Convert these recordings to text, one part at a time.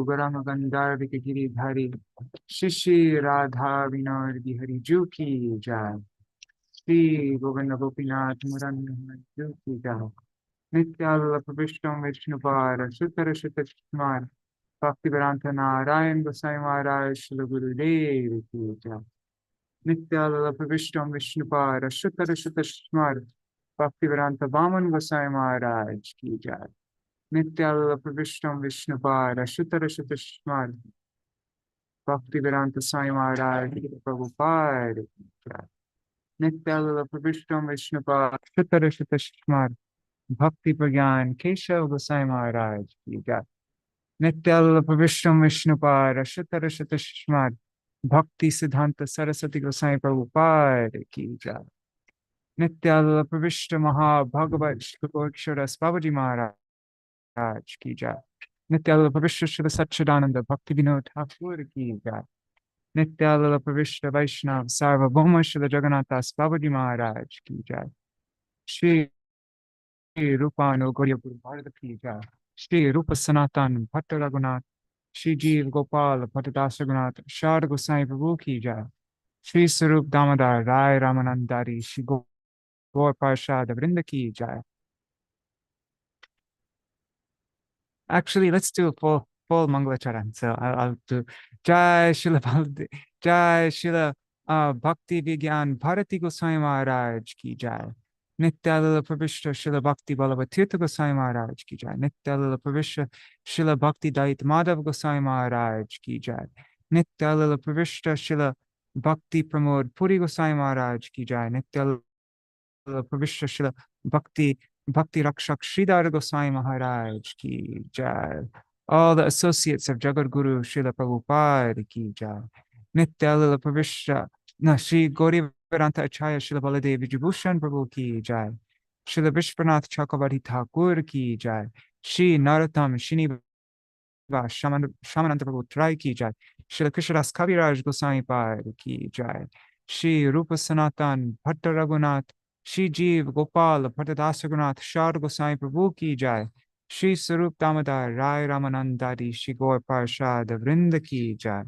Gauranga Gandharvika Giridhari Shri Radha Vinod Bihari Ju ki jai. Shri Govinda Gopinath Muran Ju ki jai. Nityalala Pravishtam Vishnupara Sutara Sutashmar Bhaktivedānta Nārāyaṇa Gosvāmī Mahārāja Śrīla Gurudev ki jai. Nityalala Pravishtam Vishnupara Sutara Sutashmar Bhaktivedānta Vāman Gosvāmī Mahārāja ki jai. Nityalala Pravishtam Vishnupara Sutara Sutashmar Bhaktivedānta Swāmī Mahārāja Prabhupada ki jai. Nityalala Pravishtam Vishnupara Sutara Sutashmar Bhakti Pragyan Keshav Gosvāmī Mahārāja ki jai. Nityalala Pravishtam Vishnupara Sutara Sutashmar Bhakti Siddhanta Saraswati Gosvāmī Prabhupada ki jai. Nityalala Pravishta Maha Bhagavat Shlokoksharas Babaji Mahārāja ki jai. Nityalala Pravishta Śrīla Satchidananda Bhaktivedānta Thakur ki jai. Nityalala Pravishta Vaishnav Sarvabhauma Śrīla Jagannathas Babaji Mahārāja ki jai. Śrī Rūpa Gosvāmipāda ki jai. Śrī Rupa Sanatan Bhatta Raghunath Śrī Jeev Gopal Bhattadasa Raghunath Shāda Gosvāmī Prabhu ki jai. Śrī Sarup Damodar Rai Ramanandari Śrī Gaur Parshad Vrinda ki jai. Actually, let's do a full Mangalacharan. So I'll do Jai Śrīla Bhakti Vigyan Bharati Gosvāmī Mahārāja ki jai. Nityalala Pravishta Śrīla Bhakti Balavatirtha Gosvāmī Mahārāja ki jai. Nityalala Pravishta Śrīla Bhakti Dait Madhav Gosvāmī Mahārāja ki jai. Nityalala Pravishta Śrīla Bhakti Pramod Puri Gosvāmī Mahārāja ki jai. Nityalala Pravishta Śrīla Bhakti Rakshak Sridhar Gosvāmī Mahārāja ki jai. All the associates of Jagat Guru Śrīla Prabhupada ki jai. Nityalala Pravishta Shri Gaurivadanta Acharya Śrīla Baladev Vijibhushan Prabhu ki jai. Śrīla Vishwanath Chakravarti Thakur ki jai. Shri Narottam Srinivas Shamananta Prabhu Trai ki jai. Śrīla Krishnadas Kaviraj Gosvāmipāda ki jai. Shri Rupa Sanatan Bhatta Raghunath Shri Jeev Gopal Bhattadasa Raghunath Shāda Gosvāmī Prabhu ki jai. Shri Sarup Damodar Rai Ramanandari Shri Gaur Parshad Vrinda ki jai.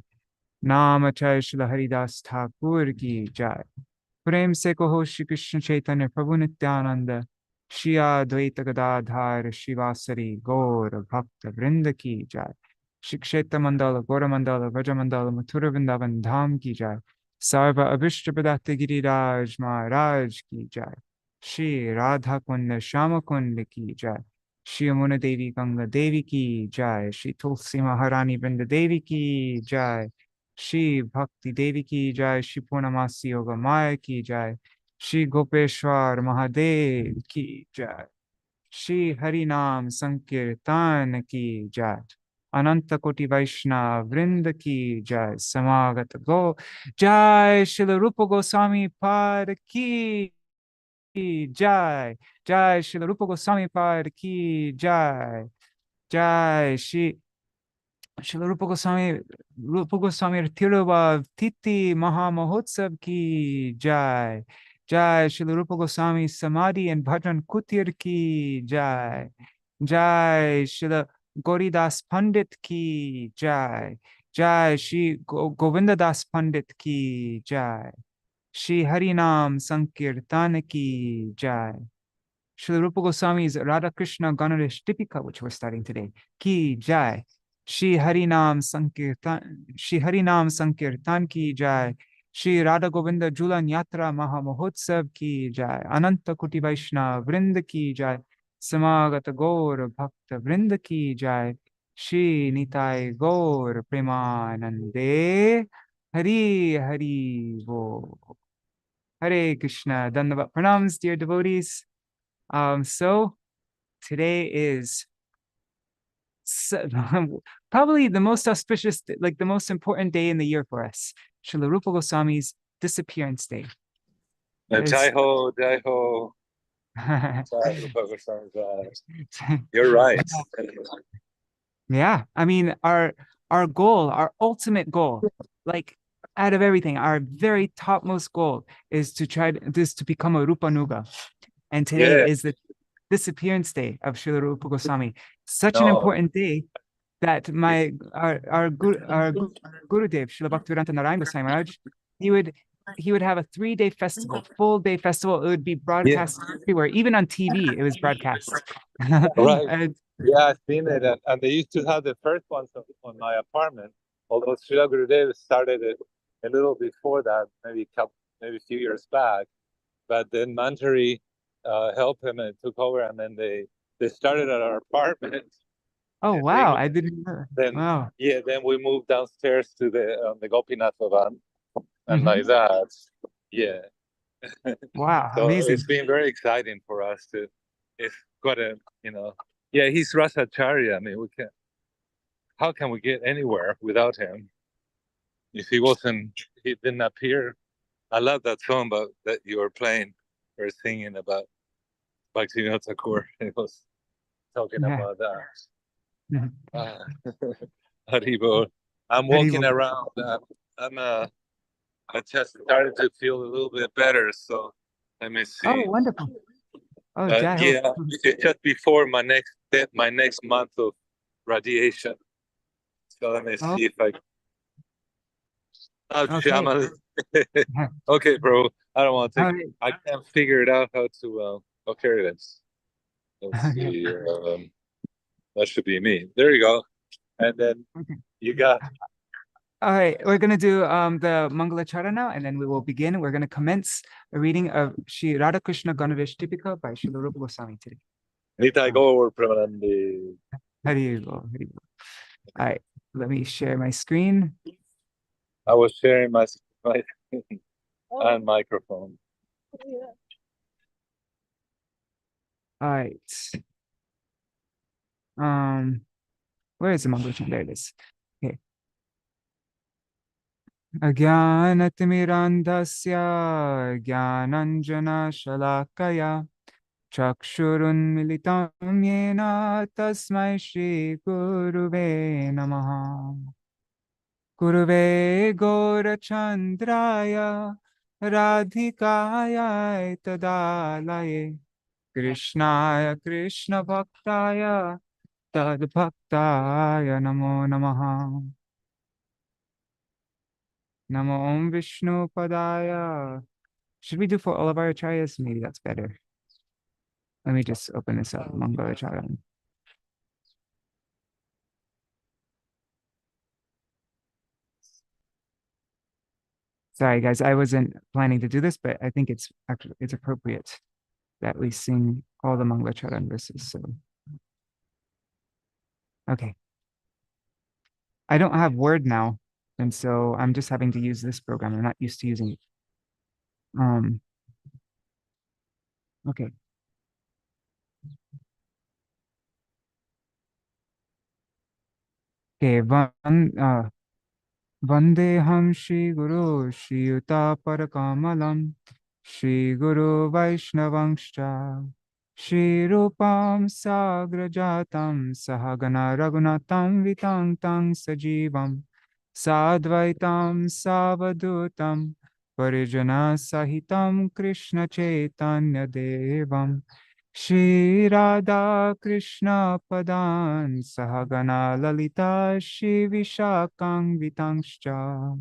Namacharya Śrīla Haridas Thakur ki jai. Prem se kaho Shri Krishna Chaitanya Prabhu Nityananda Shri Advaita Gadadhar Shivasari Gaur Bhakta Vrinda ki jai. Shri Kshetra Mandala Gaura Mandala Vraja Mandala Mathura Vrindavan Dham ki jai. Sarva Abhishta Pradata Giriraj Mahārāja ki jai. Shri Rādhā-Kṛṣṇa ki jai. Shri Yamuna Devi Ganga Devi ki jai. Shri Tulsi Maharani Vrinda Devi ki jai. Shri Bhakti Devi ki jai. Shri Purnamasi Yoga Maya ki jai. Shri Gopeshwar Mahadev ki jai. Shri Harinam Sankirtan ki jai. Ananta Koti Vaishnava Vrinda ki jai. Samagata Go Jai Śrīla Rūpa Gosvāmipāda ki jai. Jai Śrīla Rūpa Gosvāmipāda ki jai. Jai Śrīla Rūpa Gosvāmi Tiruvā Titi Maha Mahotsav ki jai. Jai Śrīla Rūpa Gosvāmi Samadhi and Bhajan Kutir ki jai. Jai Śrīla Gauridas Pandit ki jai. Jai Shri Govinda Das Pandit ki jai. Shri Harinam Sankirtan ki jai. Śrīla Rūpa Gosvāmi's Rādhā-Kṛṣṇa-gaṇoddeśa-dīpikā, which we're starting today, ki jai. Shri Harinam Sankirtan ki jai. Shri Radha Govinda Julan Yatra Maha Mahotsav ki jai. Ananta Koti Vaishnava Vrinda ki jai. Samagata Gaur Bhakta Vrinda ki jai. Shri Nitai Gaur Premanande. Hari Hari Bo. Hare Krishna. Dandavat Pranams, dear devotees. So today is probably the most auspicious, like the most important day in the year for us. Śrīla Rūpa Gosvāmi's disappearance day. Jai ho, Jai ho. You're right. Yeah, I mean, our goal, our ultimate goal, like out of everything, our very topmost goal is to become a Rupanuga. And today is the disappearance day of Śrīla Rūpa Gosvāmi. Such an important day that our Gurudev, Śrīla Bhaktivedānta Nārāyaṇa Gosvāmi Mahārāja, he would have a 3-day festival, full day festival. It would be broadcast everywhere, even on TV. It was broadcast. Right. Yeah, I've seen it, and they used to have the first ones on my apartment. Although Śrīla Gurudev started it a little before that, maybe a few years back. But then Manjari helped him and took over, and then they started at our apartment. Oh wow! I didn't know. Then wow. Yeah, then we moved downstairs to the Gopinath Bhavan, and like that. Yeah. Wow! So amazing. It's been very exciting for us to. It's got a Yeah, he's Rasacharya. I mean, how can we get anywhere without him? If he didn't appear. I love that song that you were playing or singing about Bhaktivedānta Thakur. It was talking about that. Haribol. I'm walking around. I just started to feel a little bit better, so let me see. Oh, wonderful. Oh, yeah, it's just before my next month of radiation. So let me see if I. Okay. Okay, bro. I don't want to take. I can't figure it out how to. Okay, let's see. That should be me. There you go. And then you got. All right, we're going to do the Mangalacharana now, and then we will begin. We're going to commence a reading of Śrī Rādhā-Kṛṣṇa-gaṇoddeśa-dīpikā by Śrīla Rūpa Gosvāmī today. Nitai Gaur Pramanandi. Haribol. All right, let me share my screen. I was sharing my and microphone. All right. Where is the Mangalacharana? There it is. Okay. Ajnanatimmirandhasya jnananjana shalakaya chakshurunmilitam yena tasmai Śrī Guruve namaha. Guruve Gaurachandraya Radhikaya Tadalaye Krishnaya Krishna Bhaktaya Tad Bhaktaya Namo Namaha. Namo Om Vishnu Padaya. Should we do for all of our acharyas? Maybe that's better. Let me just open this up. Mangalacharana. Sorry, guys, I wasn't planning to do this, but I think it's appropriate that we sing all the Mangalacharana verses. So, okay. I don't have Word now, and so I'm just having to use this program. I'm not used to using it. Okay. Okay, Vandeham Shri Guru Shri Yutha Parakamalam Shri Guru Vaishnavangscha Shri Rūpam Sagrajatam Sahagana Raghunatam Vitang Tang Sajivam Sadvaitam Savadutam Parijana Sahitam Krishna Chaitanya Devam Shri Rādhā-Kṛṣṇa Sahagana Lalita Shri Vishakang Vitangscha.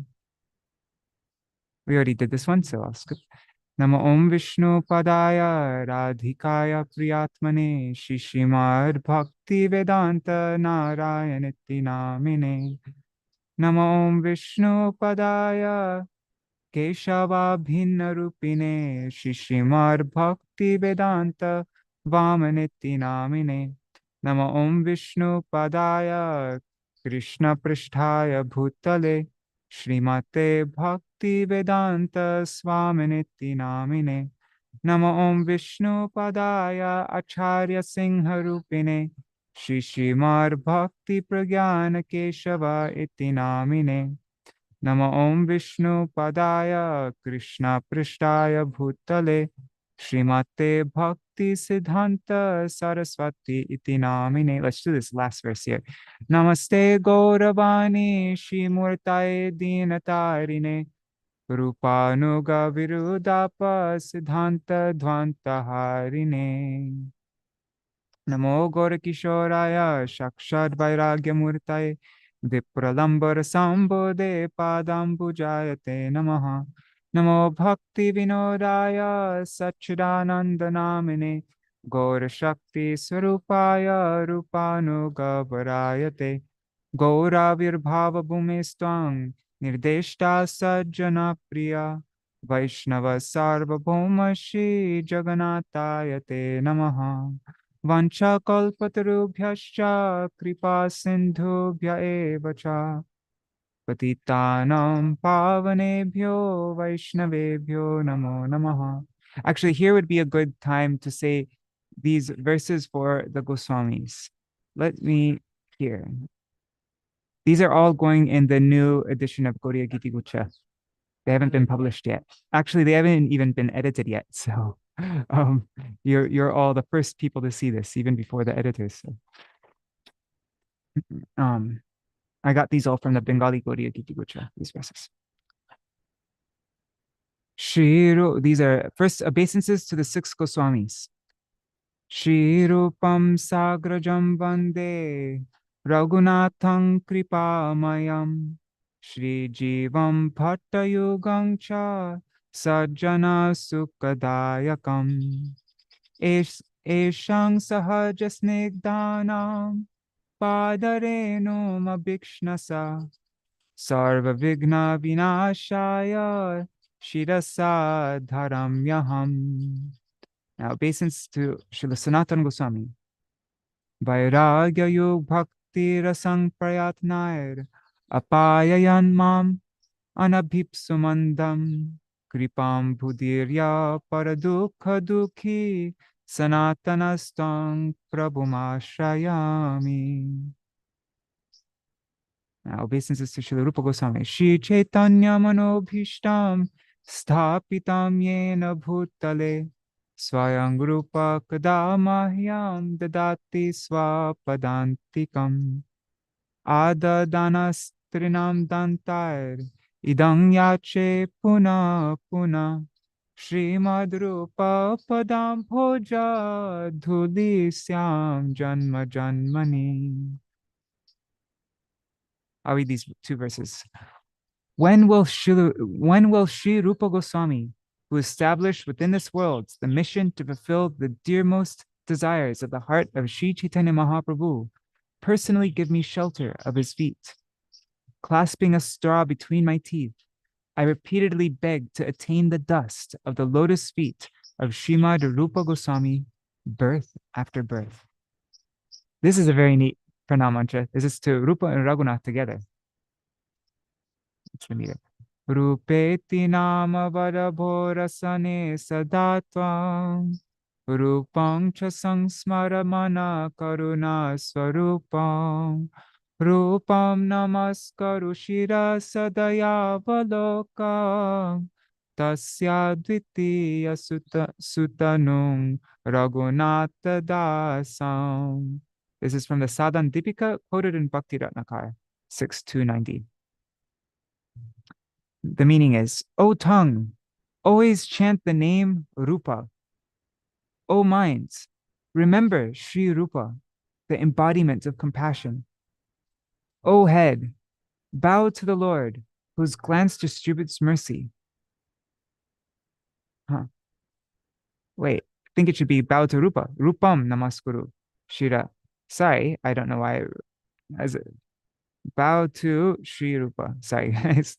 We already did this one, so I'll skip. Namo Om Vishnu Padaya Radhikaya Priyatmane Shri Śrīmad Bhaktivedānta Nārāyaṇa Namine. Namo Om Vishnu Padaya Keshava Bhinna Rupine Shri Śrīmad Bhaktivedānta Vamaniti Namine. Namo Om Vishnu Padaya Krishna Pristhaya Bhutale Śrīmate Bhaktivedānta Swaminiti Namine. Namo Om Vishnu Padaya Acharya Singha Rupine Shri Śrīmad Bhakti Pragyana Keshava Iti Namine. Namo Om Vishnu Padaya Krishna Prishtaya Bhutale Śrīmate Bhakti Siddhanta Saraswati Iti Namine. Let's do this last verse here. Namaste Gauravani Shri Murtaye Dinatarine Rupanuga Virudapa Siddhanta Dvanta Harine. Namo Gorakishoraya Shakshad Vairagyamurtaye Vipralambar Sambodhe Padambujayate Namaha. Namo Bhakti Vinodaya Satchidananda Namine Gaura Shakti Swarupaya Rupanugavarayate Gaura Virbhava Bhumistwang Nirdeshta Sajjana Priya Vaishnava Sarvabhauma Shri Jagannatayate Namaha. Vancha kalpatarubhyascha kripa sindhubhya eva cha patitanam pavanebhyo vaishnavebhyo namo namaha. Actually, here would be a good time to say these verses for the Goswamis. Let me hear. These are all going in the new edition of Gaudiya Giti Gucha. They haven't been published yet. Actually, they haven't even been edited yet. So you're all the first people to see this, even before the editors. So. I got these all from the Bengali Gaudiya Giti Gucha, these verses. These are first obeisances to the 6 Goswamis. Śrī Rūpam Sagrajam Vande Raghunatham Kripamayam Śrī Jivam Bhattayugam Cha Sajjana Sukadayakam Eshang Sahajasnigdhanam Padareno Mabhikshnasa Sarva Vigna Vinashaya Shirasa Dharamyaham. Now, obeisance to Srila Sanatana Goswami. Vairagya Yug Bhakti Rasang Prayatnair Apayayan Mam Anabhipsumandam Kripam Bhudirya Paradukha Dukhi Sanatanastang Prabhumashrayami. Now, obeisances to Śrīla Rūpa Gosvāmī. Shri Chaitanya Manobhishtam Sthapitam Yena Bhutale Swayam Rupa Kadamahyam Dadati Swapadantikam Adadanastrinam Dantair Idang Yache Puna Puna Śrīmad Rūpa Padam Bhoja Dhulisyam Janma Janmani. I'll read these 2 verses. When will Śrī Rūpa Gosvāmī, who established within this world the mission to fulfill the dearmost desires of the heart of Sri Chaitanya Mahaprabhu, personally give me shelter of his feet? Clasping a straw between my teeth, I repeatedly beg to attain the dust of the lotus feet of Śrīmad Rūpa Gosvāmī, birth after birth. This is a very neat pranam mantra. This is to Rupa and Raghunath together. Let's read it. Rupeti nama vadabhorasane sadatvam Rupam cha sangsmaramana karuna swarupam Rupam namaskaru shira sadaya valoka Tasya dvitiya sutanung Raghunatha dasam. This is from the Sadhan-dīpikā, quoted in Bhakti-ratnakara 6.290. The meaning is, O tongue, always chant the name Rupa. O minds, remember Śrī Rupa, the embodiment of compassion. O head, bow to the Lord, whose glance distributes mercy. Wait, I think it should be bow to Rupa. Rupam namaskuru. Shira. Sorry, I don't know why. As bow to Śrī Rupa. Sorry, guys.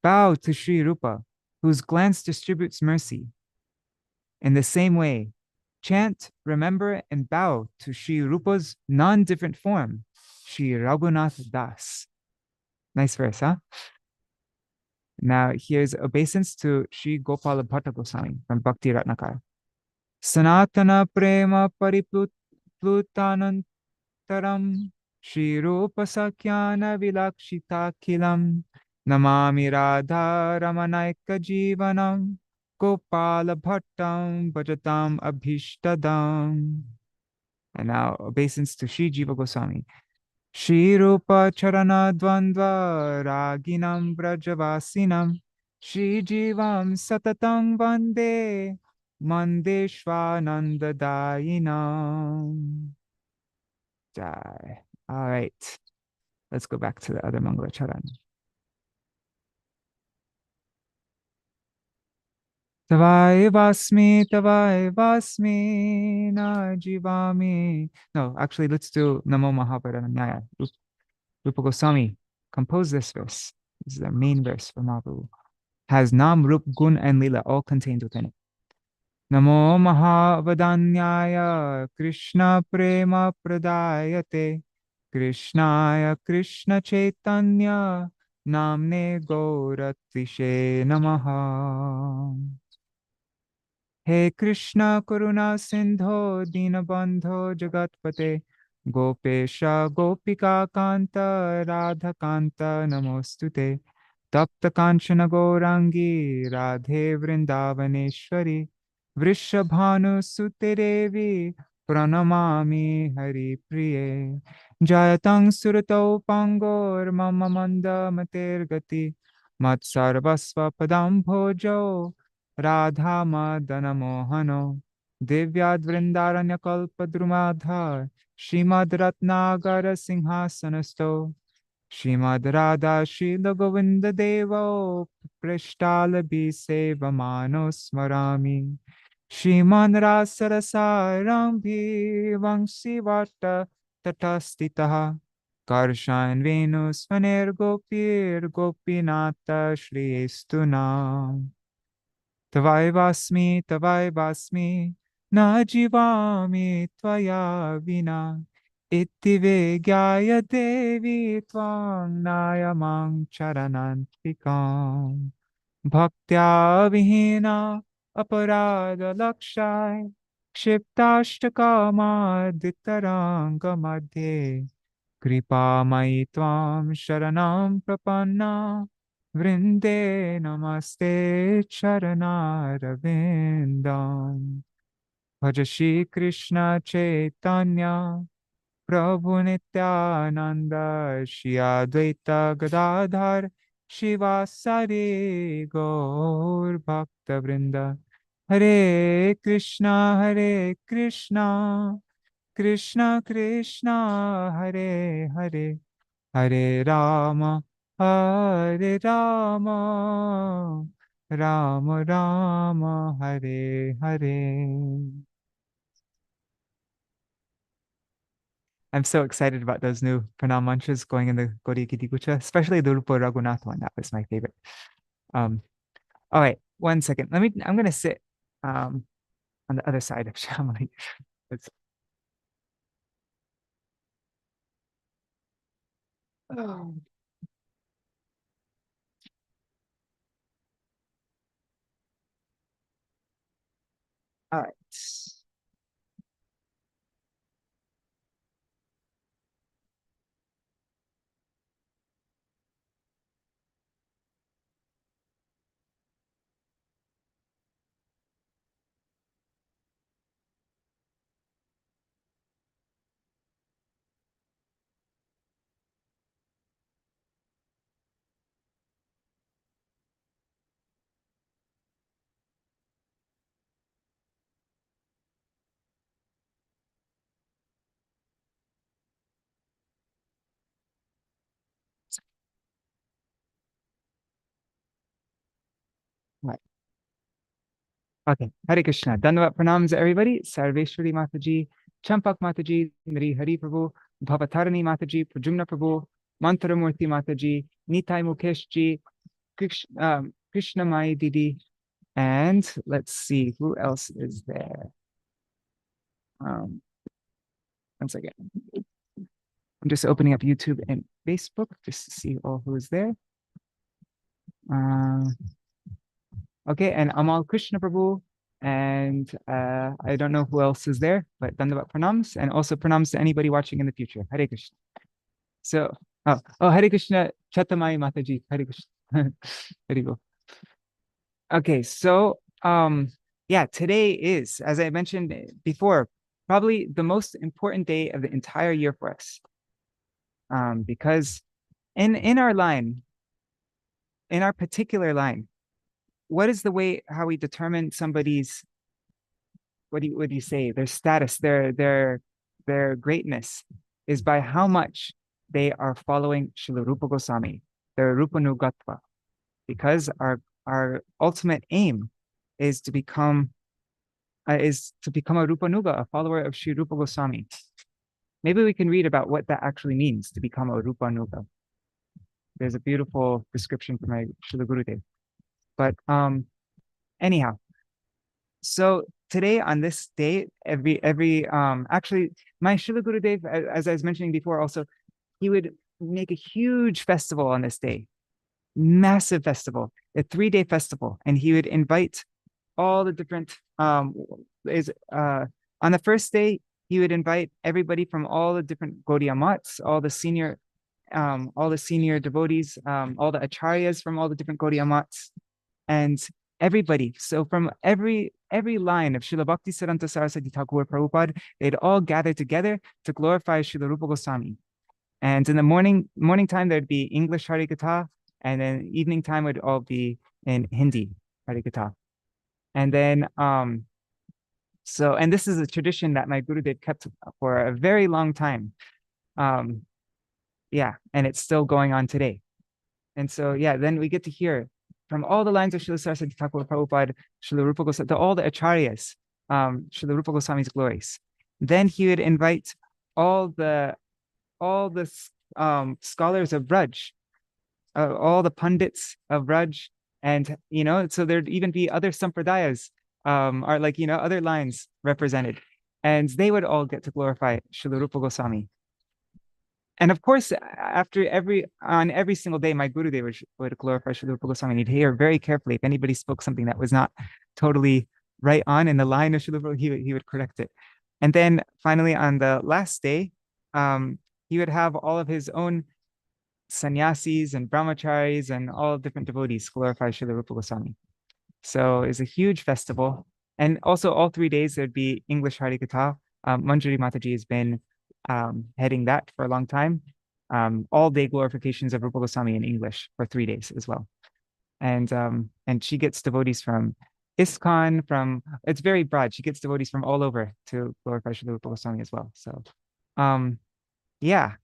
Bow to Śrī Rupa, whose glance distributes mercy. In the same way, chant, remember, and bow to Śrī Rupa's non-different form, Śrī Raghunath Das. Nice verse, huh? Now, here's obeisance to Śrī Gopala Bhatta Goswami from Bhakti Ratnakara. Sanatana prema pariplutanantaram Śrī Rupa sakyana vilakshita kilam Namami Radha Ramanaika Jivanam Gopala Bhattam Bhajatam Abhishtadam. And now obeisance to Śrī Jiva Goswami. Śrī Rupa Charana Dvandva Raginam Brajavasinam Śrī Jivam Satatam Vande Mandeshwanandadayinam. Jai. All right. Let's go back to the other Mangalacharan. Tavai Vasmi, na jivami. No, actually, let's do Namo Mahabharanaya. Rupa Gosvāmī composed this verse. This is the main verse for Mahaprabhu. Has Nam, Rup, Gun, and Lila all contained within it. Namo Mahavadanyaya Krishna Prema Pradayate Krishnaya Krishna Chaitanya Namne Gauratishe Namaha. He Krishna Karuna Sindho Dinabandho Jagatpate Gopesha Gopika Kanta Radha-Kanta Namostute Tapta Kanchana Gaurangi Radhe Vrindavaneshwari Vrishabhanu Suterevi Pranamami Hari Priye Jayatang Suratau Pangor Mama Manda Matergati Mat Sarvasva Padam Bhojo Radha Madana Mohano Divyad Vrindaranya Kalpadrumadhar Śrīmad Ratnagara Singhasanasto Śrīmad Radha Śrīla Govinda Devo Prishtalabi Sevamano Smarami Śrīman Rasarasarambi Vangsi Vata Tatastitaha Karshan Venus Vaner Gopir Gopinata Shri Estuna Tavai Vasmi, na jivami tvaya vina, iti gyaya devi tvang nayamang charanantikam. Bhaktya vihina aparada lakshai, kshiptashtaka ditaranga madhye, kripa mai tvam sharanam prapanna, Vrinde namaste charanarvindam. Bhaja Shri Krishna Chaitanya Prabhu Nityananda Shri Advaita Gadadhar Shivasari Gaur Bhakta Vrinda. Hare Krishna, Krishna Krishna, Hare Hare, Hare Rama, Hare Rama, Rama Rama, Hare Hare. I'm so excited about those new pranam mantras going in the Gaudiya Giti Gucha, especially the Rupa Raghunath one. That was my favorite. All right, 1 second. I'm gonna sit on the other side of Shamali. Oh. All right. Right. Okay, Hare Krishna. Dandavat pranams, everybody. Sarveshwari Mataji, Champak Mataji, Nri Hari Prabhu, Bhavatarani Mataji, Prajumna Prabhu, Mantaramurti Mataji, Nitai Mukeshji, Krishna Mai Didi, and let's see, who else is there? 1 second. I'm just opening up YouTube and Facebook just to see all who is there. Okay, and Amal Krishna Prabhu, and I don't know who else is there, but Dandavat pranams, and also pranams to anybody watching in the future. Hare Krishna. So, Hare Krishna, Chatamai Mataji, Hare Krishna. Hare go. Okay, so yeah, today is, as I mentioned before, probably the most important day of the entire year for us. Because in our line, in our particular line, what is the way how we determine somebody's what do you say, their status, their greatness is by how much they are following Śrīla Rūpa Gosvāmī, their Rupanugatva, because our ultimate aim is to become a Rupanuga, a follower of Śrī Rūpa Gosvāmī. Maybe we can read about what that actually means to become a Rupanuga. There's a beautiful description from my Śrīla Gurudev. But anyhow, so today on this day, actually my Śrīla Gurudev, as I was mentioning before, also he would make a huge festival on this day, massive festival, a 3-day festival, and he would invite all the different on the first day he would invite everybody from all the different Gaudiya mats, all the senior devotees, all the acharyas from all the different Gaudiya mats, and everybody. So from every line of Srila Bhaktisiddhanta Saraswati Thakur Prabhupada, they'd all gather together to glorify Śrīla Rūpa Gosvāmī. And in the morning time there'd be English Harikatha, and then evening time would all be in Hindi Harikatha. And then and this is a tradition that my Gurudev kept for a very long time. Yeah, and it's still going on today. And so yeah, then we get to hear from all the lines of Srila Saraswati Thakur Prabhupada, Śrīla Rūpa Gosvāmī, to all the acharyas, Śrīla Rūpa Gosvāmī's glories. Then he would invite all the scholars of Braj, all the pundits of Braj, and so there'd even be other sampradayas, or other lines represented, and they would all get to glorify Śrīla Rūpa Gosvāmī. And of course, on every single day, my Gurudev would glorify Śrīla Rūpa Gosvāmī. He'd hear very carefully if anybody spoke something that was not totally right on in the line of Śrīla Rūpa, he would correct it. And then finally, on the last day, he would have all of his own sannyasis and brahmacharis and all different devotees glorify Śrīla Rūpa Gosvāmī. So it's a huge festival. And also all 3 days, there'd be English Harikatha. Manjari Mataji has been heading that for a long time. All day glorifications of Rupa Gosvāmī in English for 3 days as well. And she gets devotees from ISKCON, it's very broad. She gets devotees from all over to glorify Śrīla Rūpa Gosvāmī as well. So yeah.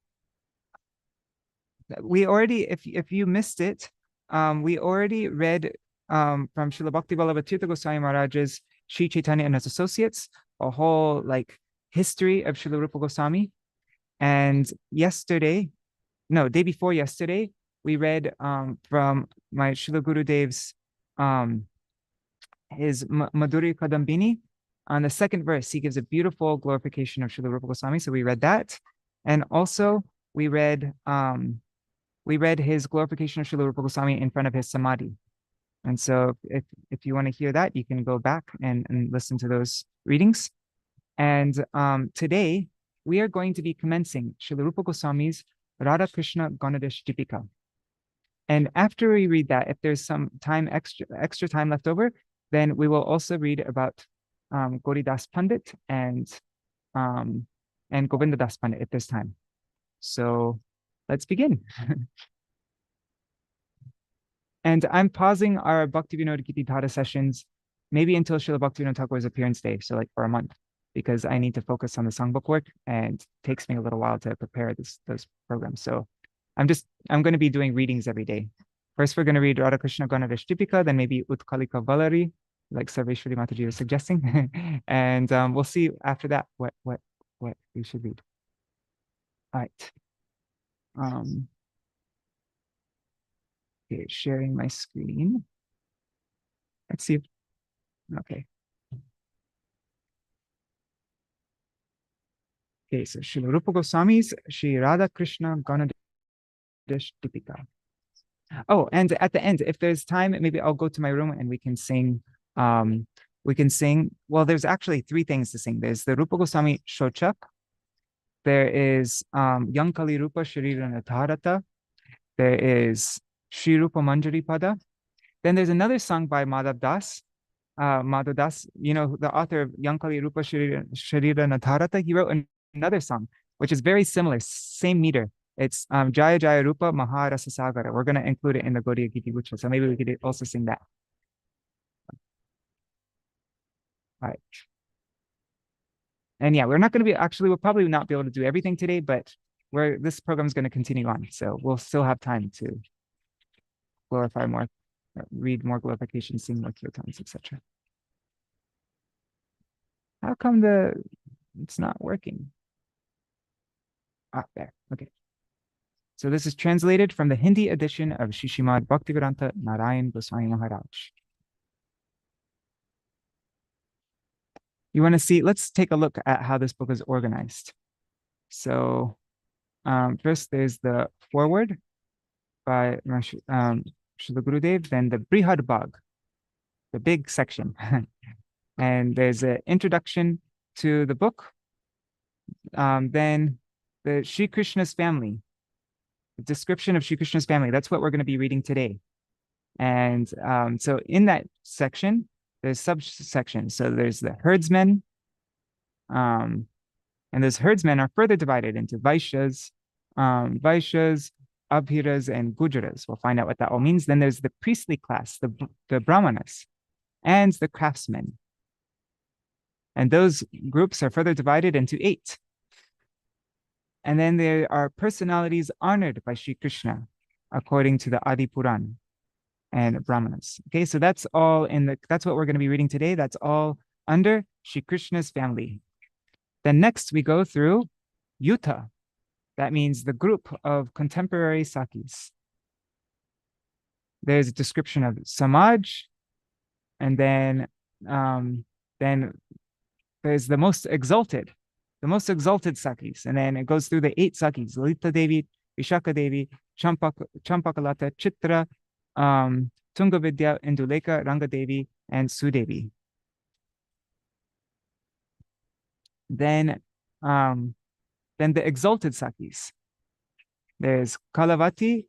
We already, if you missed it, we already read from Srila Bhaktivallabha Tirtha Goswami Mahārāja's Sri Chaitanya and His Associates, a whole history of Śrīla Rūpa Gosvāmī. And day before yesterday, we read from my Srila Gurudev's his Madhurya Kadambini. On the second verse, he gives a beautiful glorification of Śrīla Rūpa Gosvāmī. So we read that, and also we read his glorification of Śrīla Rūpa Gosvāmī in front of his samadhi. And so if you want to hear that, you can go back and listen to those readings. And today we are going to be commencing Śrīla Rūpa Gosvāmī's Rādhā-Kṛṣṇa-gaṇoddeśa-dīpikā. And after we read that, if there's some time extra time left over, then we will also read about Gauridas Pandit and Govindadas Pandit if there's time. So let's begin. And I'm pausing our Bhaktivedānta Gita sessions maybe until Srila Bhaktivedānta Thakur's appearance day, so for a month, because I need to focus on the songbook work, and it takes me a little while to prepare those programs. So I'm going to be doing readings every day. First, we're going to read Rādhā-Kṛṣṇa-gaṇoddeśa-dīpikā, then maybe Utkalika Valari, like Sarveshwari Mataji was suggesting, and we'll see after that what we should read. All right. Okay, sharing my screen. Let's see. Okay. Okay, so Śrīla Rūpa Gosvāmī's Śrī Rādhā-Kṛṣṇa-gaṇoddeśa-dīpikā. Oh, and at the end, if there's time, maybe I'll go to my room and we can sing. Well, there's actually 3 things to sing. There's the Rupa Gosvāmī Shochak. There is Yankali Rupa Sharira Natharata. There is Śrī Rūpa Manjari-pada. Then there's another song by Madhav Das. Madhav Das, the author of Yankali Rupa Sharira Natharata, he wrote another song, which is very similar, same meter. It's Jaya Jaya Rupa Mahārasa Sagara. We're going to include it in the Gaudiya Gita Gucha, so maybe we could also sing that. All right. And yeah, we're not going to be, actually, we'll probably not be able to do everything today, but this program is going to continue on. So we'll still have time to glorify more, read more glorifications, sing more kirtans, etc. How come it's not working? There, okay. So this is translated from the Hindi edition of Śrīmad Bhaktivedānta Nārāyaṇa Gosvāmī Mahārāja. You want to see, let's take a look at how this book is organized. So first there's the foreword by Śrīla Gurudev, then the Brihad Bhag, the big section. And there's an introduction to the book. Then the Śrī Kṛṣṇa's family, the description of Śrī Kṛṣṇa's family. That's what we're going to be reading today. And so in that section, there's subsections. So there's the herdsmen. And those herdsmen are further divided into Vaishyas, Abhiras, and Gujaras. We'll find out what that all means. Then there's the priestly class, the Brahmanas, and the craftsmen. And those groups are further divided into 8. And then there are personalities honored by Śrī Kṛṣṇa, according to the Adi Puran and Brahmanas. Okay, so that's all that's what we're going to be reading today. That's all under Śrī Kṛṣṇa's family. Then next we go through Yutha. That means the group of contemporary Sakis. There's a description of Samaj, and then there's the most exalted Sakis, and then it goes through the 8 Sakis: Lalita Devi, Vishaka Devi, Champakalata, Chitra, Tungavidya, Induleka, Ranga Devi, and Sudevi. Then the exalted Sakis. There's Kalavati,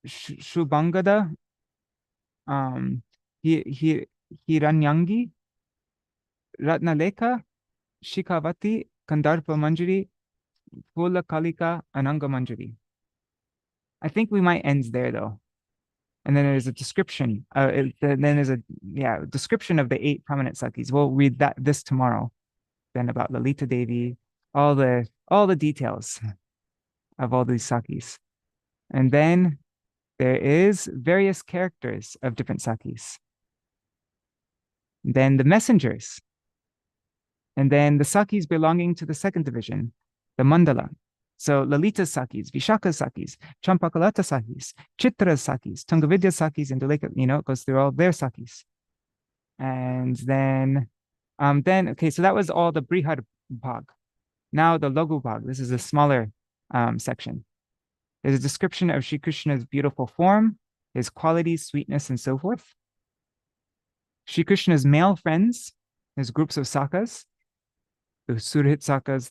Shubhangada, Hiranyangi, Ratnaleka, Shikavati, Kandarpa Manjari, Pula Kalika, Ananga Manjari. I think we might end there though. And then there's a description. Description of the 8 prominent Sakis. We'll read this tomorrow. Then about Lalita Devi, all the details of all these Sakis. And then there is various characters of different Sakis. Then the messengers. And then the Sakis belonging to the 2nd division, the Mandala. So Lalita Sakis, Vishaka Sakis, Champakalata Sakis, Chitra Sakis, Tungavidya Sakis, and Duleka, it goes through all their Sakis. And then okay, so that was all the Brihad Bhag. Now the Laghu Bhag, this is a smaller section. There's a description of Śrī Kṛṣṇa's beautiful form, his qualities, sweetness, and so forth. Śrī Kṛṣṇa's male friends, his groups of Sakas, the Surhit Sakas,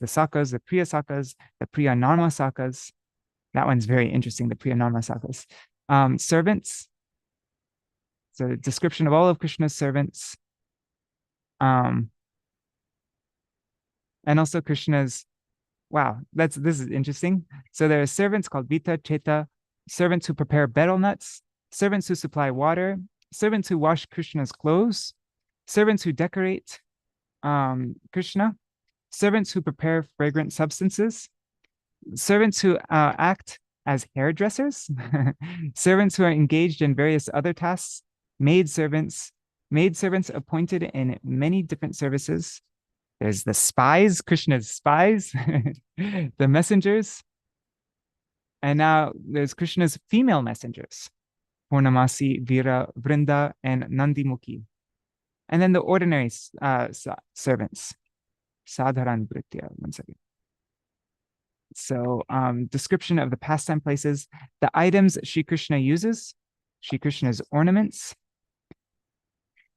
the Priya Sakas, the Priya Narma Sakas. That one's very interesting, the Priya Narma Sakas. Servants. So a description of all of Krishna's servants. And also Krishna's, wow, this is interesting. So there are servants called Vita, Cheta, servants who prepare betel nuts, servants who supply water, servants who wash Krishna's clothes, servants who decorate Krishna, servants who prepare fragrant substances, servants who act as hairdressers, servants who are engaged in various other tasks, maid servants appointed in many different services. There's the spies, Krishna's spies, the messengers. And now there's Krishna's female messengers, Purnamasi, Vira, Vrinda, and Nandimukhi. And then the ordinary servants, Sadharan Britya. One second. So description of the pastime places, the items Śrī Kṛṣṇa uses, Śrī Kṛṣṇa's ornaments,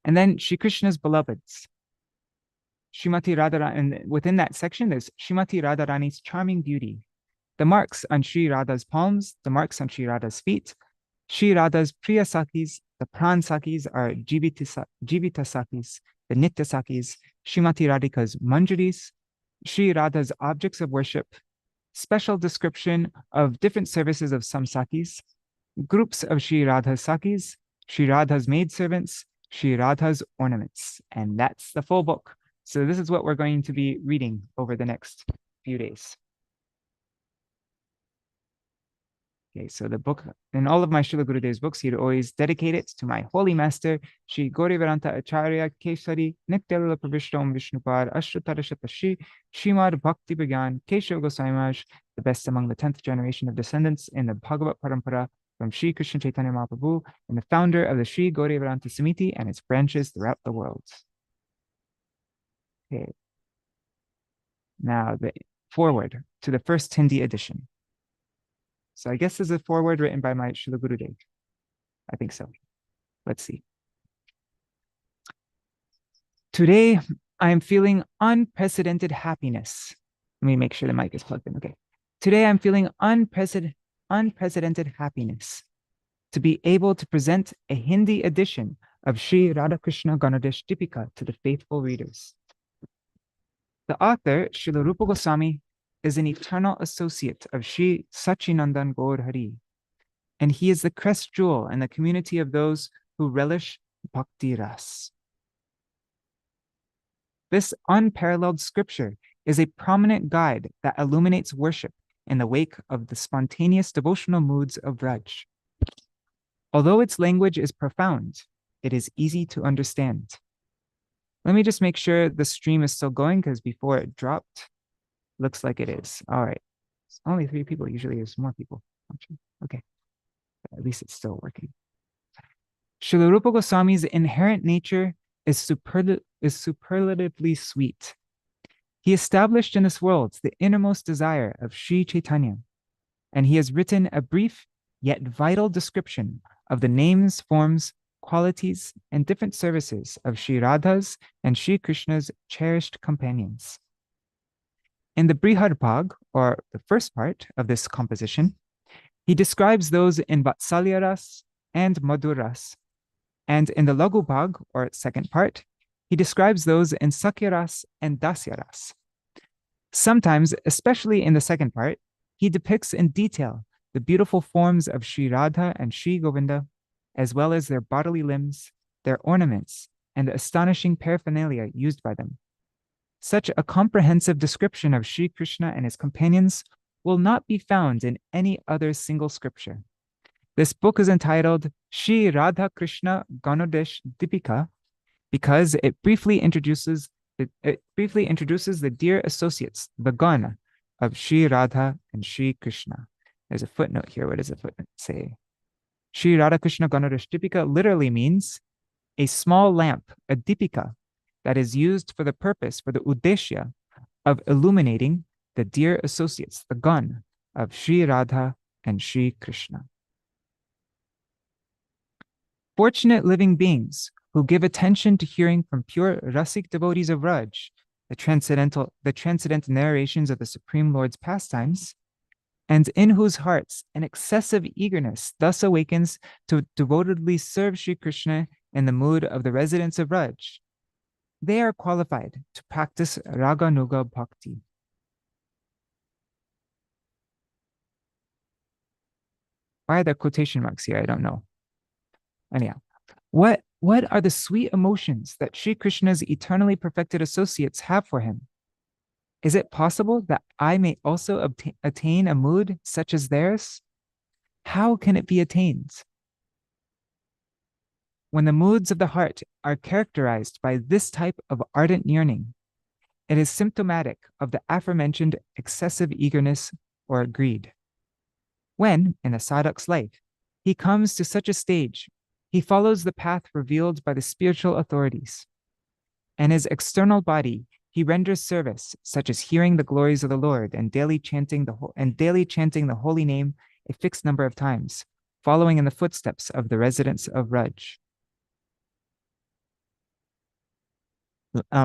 and then Śrī Kṛṣṇa's beloveds. Srimati Radharani, and within that section, there's Srimati Radharani's charming beauty, the marks on Sri Radha's palms, the marks on Sri Radha's feet. Sri Radha's Priya Sakis, the Pran Sakis are Jivita Sakis, the Nitya Sakis, Srimati Radhika's Manjaris, Sri Radha's objects of worship, special description of different services of some Sakis, groups of Sri Radha's Sakis, Sri Radha's maidservants, Sri Radha's ornaments. And that's the full book. So this is what we're going to be reading over the next few days. Okay, so the book, in all of my Śrīla Gurudev's books, he'd always dedicate it to my holy master, Śrī Gauravadanta Acharya Kesari Nityalila Pravishtam Vishnupad Ashtatarashatashi Śrīmad Bhaktivedānta Gosvāmī, the best among the 10th generation of descendants in the Bhagavat Parampara from Śrī Kṛṣṇa Chaitanya Mahaprabhu, and the founder of the Śrī Gauravadanta Samiti and its branches throughout the world. Okay. Now the foreword to the first Hindi edition. So I guess this is a foreword written by my Śrīla Gurudev. I think so. Let's see. Today, I am feeling unprecedented happiness. Let me make sure the mic is plugged in. Okay. Today, I'm feeling unprecedented happiness to be able to present a Hindi edition of Śrī Rādhā-Kṛṣṇa-gaṇoddeśa-dīpikā to the faithful readers. The author, Śrīla Rūpa Gosvāmī, is an eternal associate of Śrī Sachinandan Gaur Hari, and he is the crest jewel in the community of those who relish bhakti ras. This unparalleled scripture is a prominent guide that illuminates worship in the wake of the spontaneous devotional moods of Braj. Although its language is profound, it is easy to understand. Let me just make sure the stream is still going, because before it dropped, looks like it is. All right. It's only 3 people. Usually there's more people. Okay. At least it's still working. Śrīla Rūpa Gosvāmi's inherent nature is superlatively sweet. He established in this world the innermost desire of Śrī Chaitanya, and he has written a brief yet vital description of the names, forms, qualities, and different services of Śrī Radha's and Śrī Kṛṣṇa's cherished companions. In the Brihad Bhag, or the first part of this composition, he describes those in Vatsalya Ras and Madhur Ras, and in the Lagu Bhag, or second part, he describes those in Sakya Ras and Dasya Ras. Sometimes, especially in the second part, he depicts in detail the beautiful forms of Śrī Radha and Śrī Govinda, as well as their bodily limbs, their ornaments, and the astonishing paraphernalia used by them. Such a comprehensive description of Śrī Kṛṣṇa and his companions will not be found in any other single scripture. This book is entitled Śrī Rādhā-Kṛṣṇa-gaṇoddeśa-dīpikā because it briefly introduces the dear associates, the Gana, of Śrī Radha and Śrī Kṛṣṇa. There's a footnote here. What does the footnote say? Śrī Rādhā-Kṛṣṇa-gaṇoddeśa-dīpikā literally means a small lamp, a dīpika, that is used for the purpose, for the uddeshya of illuminating the dear associates, the Gan of Śrī Radha and Śrī Kṛṣṇa. Fortunate living beings who give attention to hearing from pure rasik devotees of Raj, the transcendental narrations of the Supreme Lord's pastimes, and in whose hearts an excessive eagerness thus awakens to devotedly serve Śrī Kṛṣṇa in the mood of the residents of Raj, they are qualified to practice Raganuga Bhakti. Why are there quotation marks here? I don't know. Anyhow, what are the sweet emotions that Śrī Kṛṣṇa's eternally perfected associates have for him? Is it possible that I may also attain a mood such as theirs? How can it be attained? When the moods of the heart are characterized by this type of ardent yearning, it is symptomatic of the aforementioned excessive eagerness or greed. When, in a sadhak's life, he comes to such a stage, he follows the path revealed by the spiritual authorities. And his external body, he renders service, such as hearing the glories of the Lord and daily chanting the holy name a fixed number of times, following in the footsteps of the residents of Raj.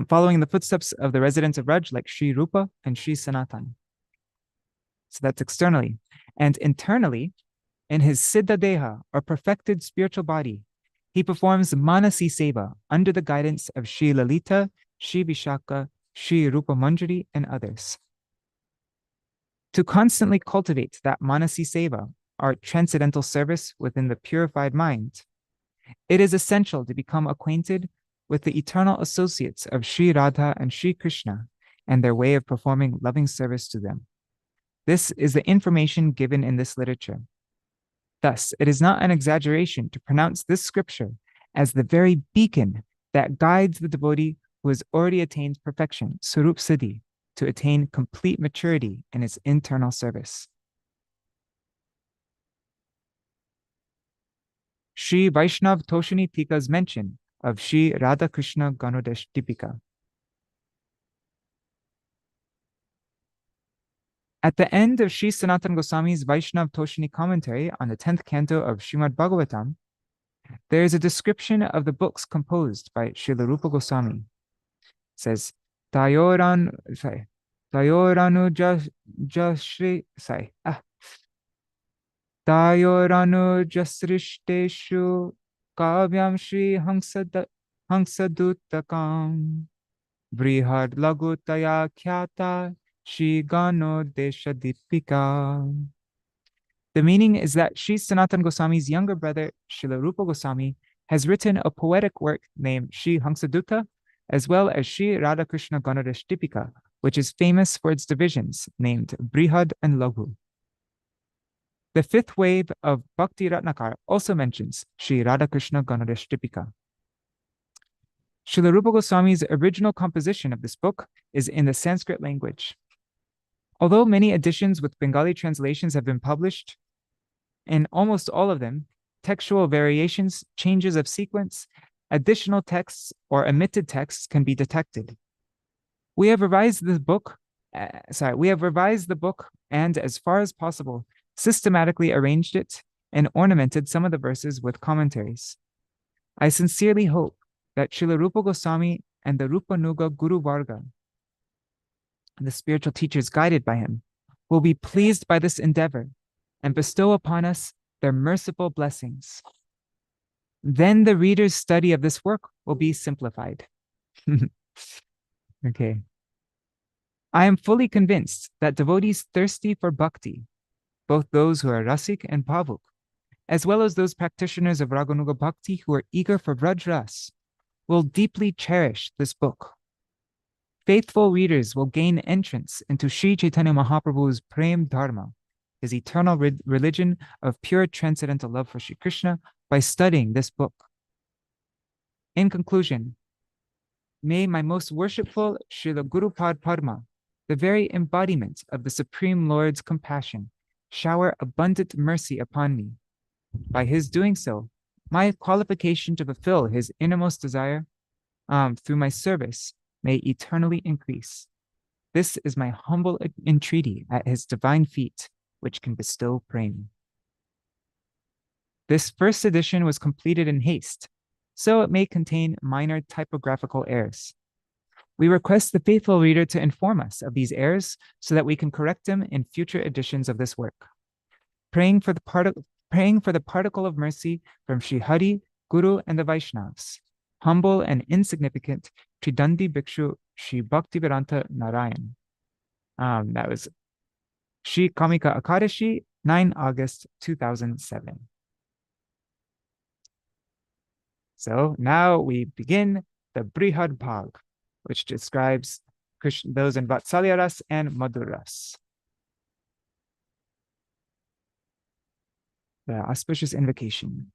Following in the footsteps of the residents of Raj, like Śrī Rupa and Śrī Sanatan. So that's externally. And internally, in his Siddha Deha, or perfected spiritual body, he performs Manasi Seva under the guidance of Śrī Lalita, Śrī Vishaka, Śrī Rupa Manjari, and others. To constantly cultivate that Manasi Seva, or transcendental service within the purified mind, it is essential to become acquainted with the eternal associates of Śrī Rādhā and Śrī Kṛṣṇa and their way of performing loving service to them. This is the information given in this literature. Thus, it is not an exaggeration to pronounce this scripture as the very beacon that guides the devotee who has already attained perfection, Swarup Siddhi, to attain complete maturity in his internal service. Sri Vaishnav Toshini Tika's mention of Sri Rādhā-Kṛṣṇa-gaṇoddeśa-dīpikā. At the end of Sri Sanatana Goswami's Vaishnav Toshini commentary on the 10th canto of Śrīmad Bhagavatam, there is a description of the books composed by Śrīla Rūpa Gosvāmī. It says, Tayoranu jasrishteshu kavyam Shri Hamsaduttakam Brihad Lagutaya Khyata Śrī Gaṇoddeśa-dīpikā. The meaning is that Sri Sanatana Goswami's younger brother, Śrīla Rūpa Gosvāmī, has written a poetic work named Śrī Hamsadutta, as well as Śrī Rādhā-Kṛṣṇa-gaṇoddeśa-dīpikā, which is famous for its divisions named Brihad and Laghu. The fifth wave of Bhakti Ratnakar also mentions Śrī Rādhā-Kṛṣṇa-gaṇoddeśa-dīpikā. Śrīla Rūpa Goswami's original composition of this book is in the Sanskrit language. Although many editions with Bengali translations have been published, in almost all of them, textual variations, changes of sequence, additional texts, or omitted texts can be detected. We have revised the book and, as far as possible, systematically arranged it and ornamented some of the verses with commentaries. I sincerely hope that Śrīla Rūpa Gosvāmī and the Rupa Nuga Guru Varga, the spiritual teachers guided by him, will be pleased by this endeavor and bestow upon us their merciful blessings. Then the reader's study of this work will be simplified. Okay. I am fully convinced that devotees thirsty for bhakti, both those who are rasik and bhavuk, as well as those practitioners of Raganuga Bhakti who are eager for Vraj Ras, will deeply cherish this book. Faithful readers will gain entrance into Sri Chaitanya Mahaprabhu's Prem Dharma, his eternal religion of pure transcendental love for Śrī Kṛṣṇa, by studying this book. In conclusion, may my most worshipful Srila Gurupad Padma, the very embodiment of the Supreme Lord's compassion, shower abundant mercy upon me. By his doing so, my qualification to fulfill his innermost desire through my service may eternally increase. This is my humble entreaty at his divine feet, which can bestow prema. This first edition was completed in haste, so it may contain minor typographical errors. We request the faithful reader to inform us of these errors so that we can correct them in future editions of this work. Praying for the particle of mercy from Sri Hari, Guru, and the Vaishnavas, humble and insignificant Tridandi Bhikshu Sri Bhaktivedānta Nārāyaṇa. That was Sri Kamika Akadashi, 9 August 2007. So now we begin the Brihad Bhag, which describes those in Vatsalya Ras and Madhur Ras. The auspicious invocation.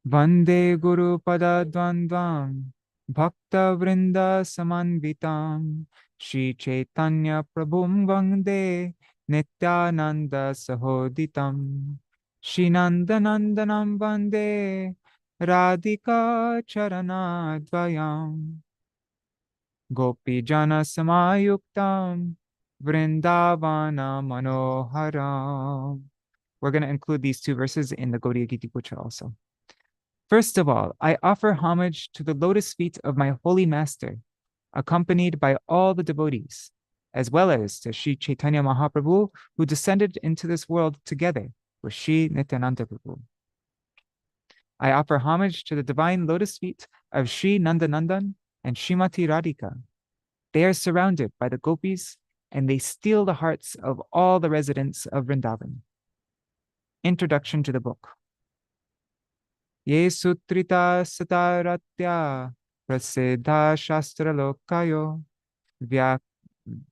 Vande Guru Pada Dvandvam Bhakta Vrinda Samanvitam Shri Chaitanya Prabhum Vande Nityananda Sahoditam Shri Nanda Nandanam Vande Radhika Charana Dvayam Gopi Jana Samayuktam Vrindavana Manoharam. We're going to include these two verses in the Gaudiya Giti Putra also. First of all, I offer homage to the lotus feet of my holy master, accompanied by all the devotees, as well as to Sri Chaitanya Mahaprabhu, who descended into this world together with Sri Nityananda Prabhu. I offer homage to the divine lotus feet of Sri Nandanandan and Srimati Radhika. They are surrounded by the gopis, and they steal the hearts of all the residents of Vrindavan. Introduction to the book. Ye sutrita sataratya prasiddha shastra lokayo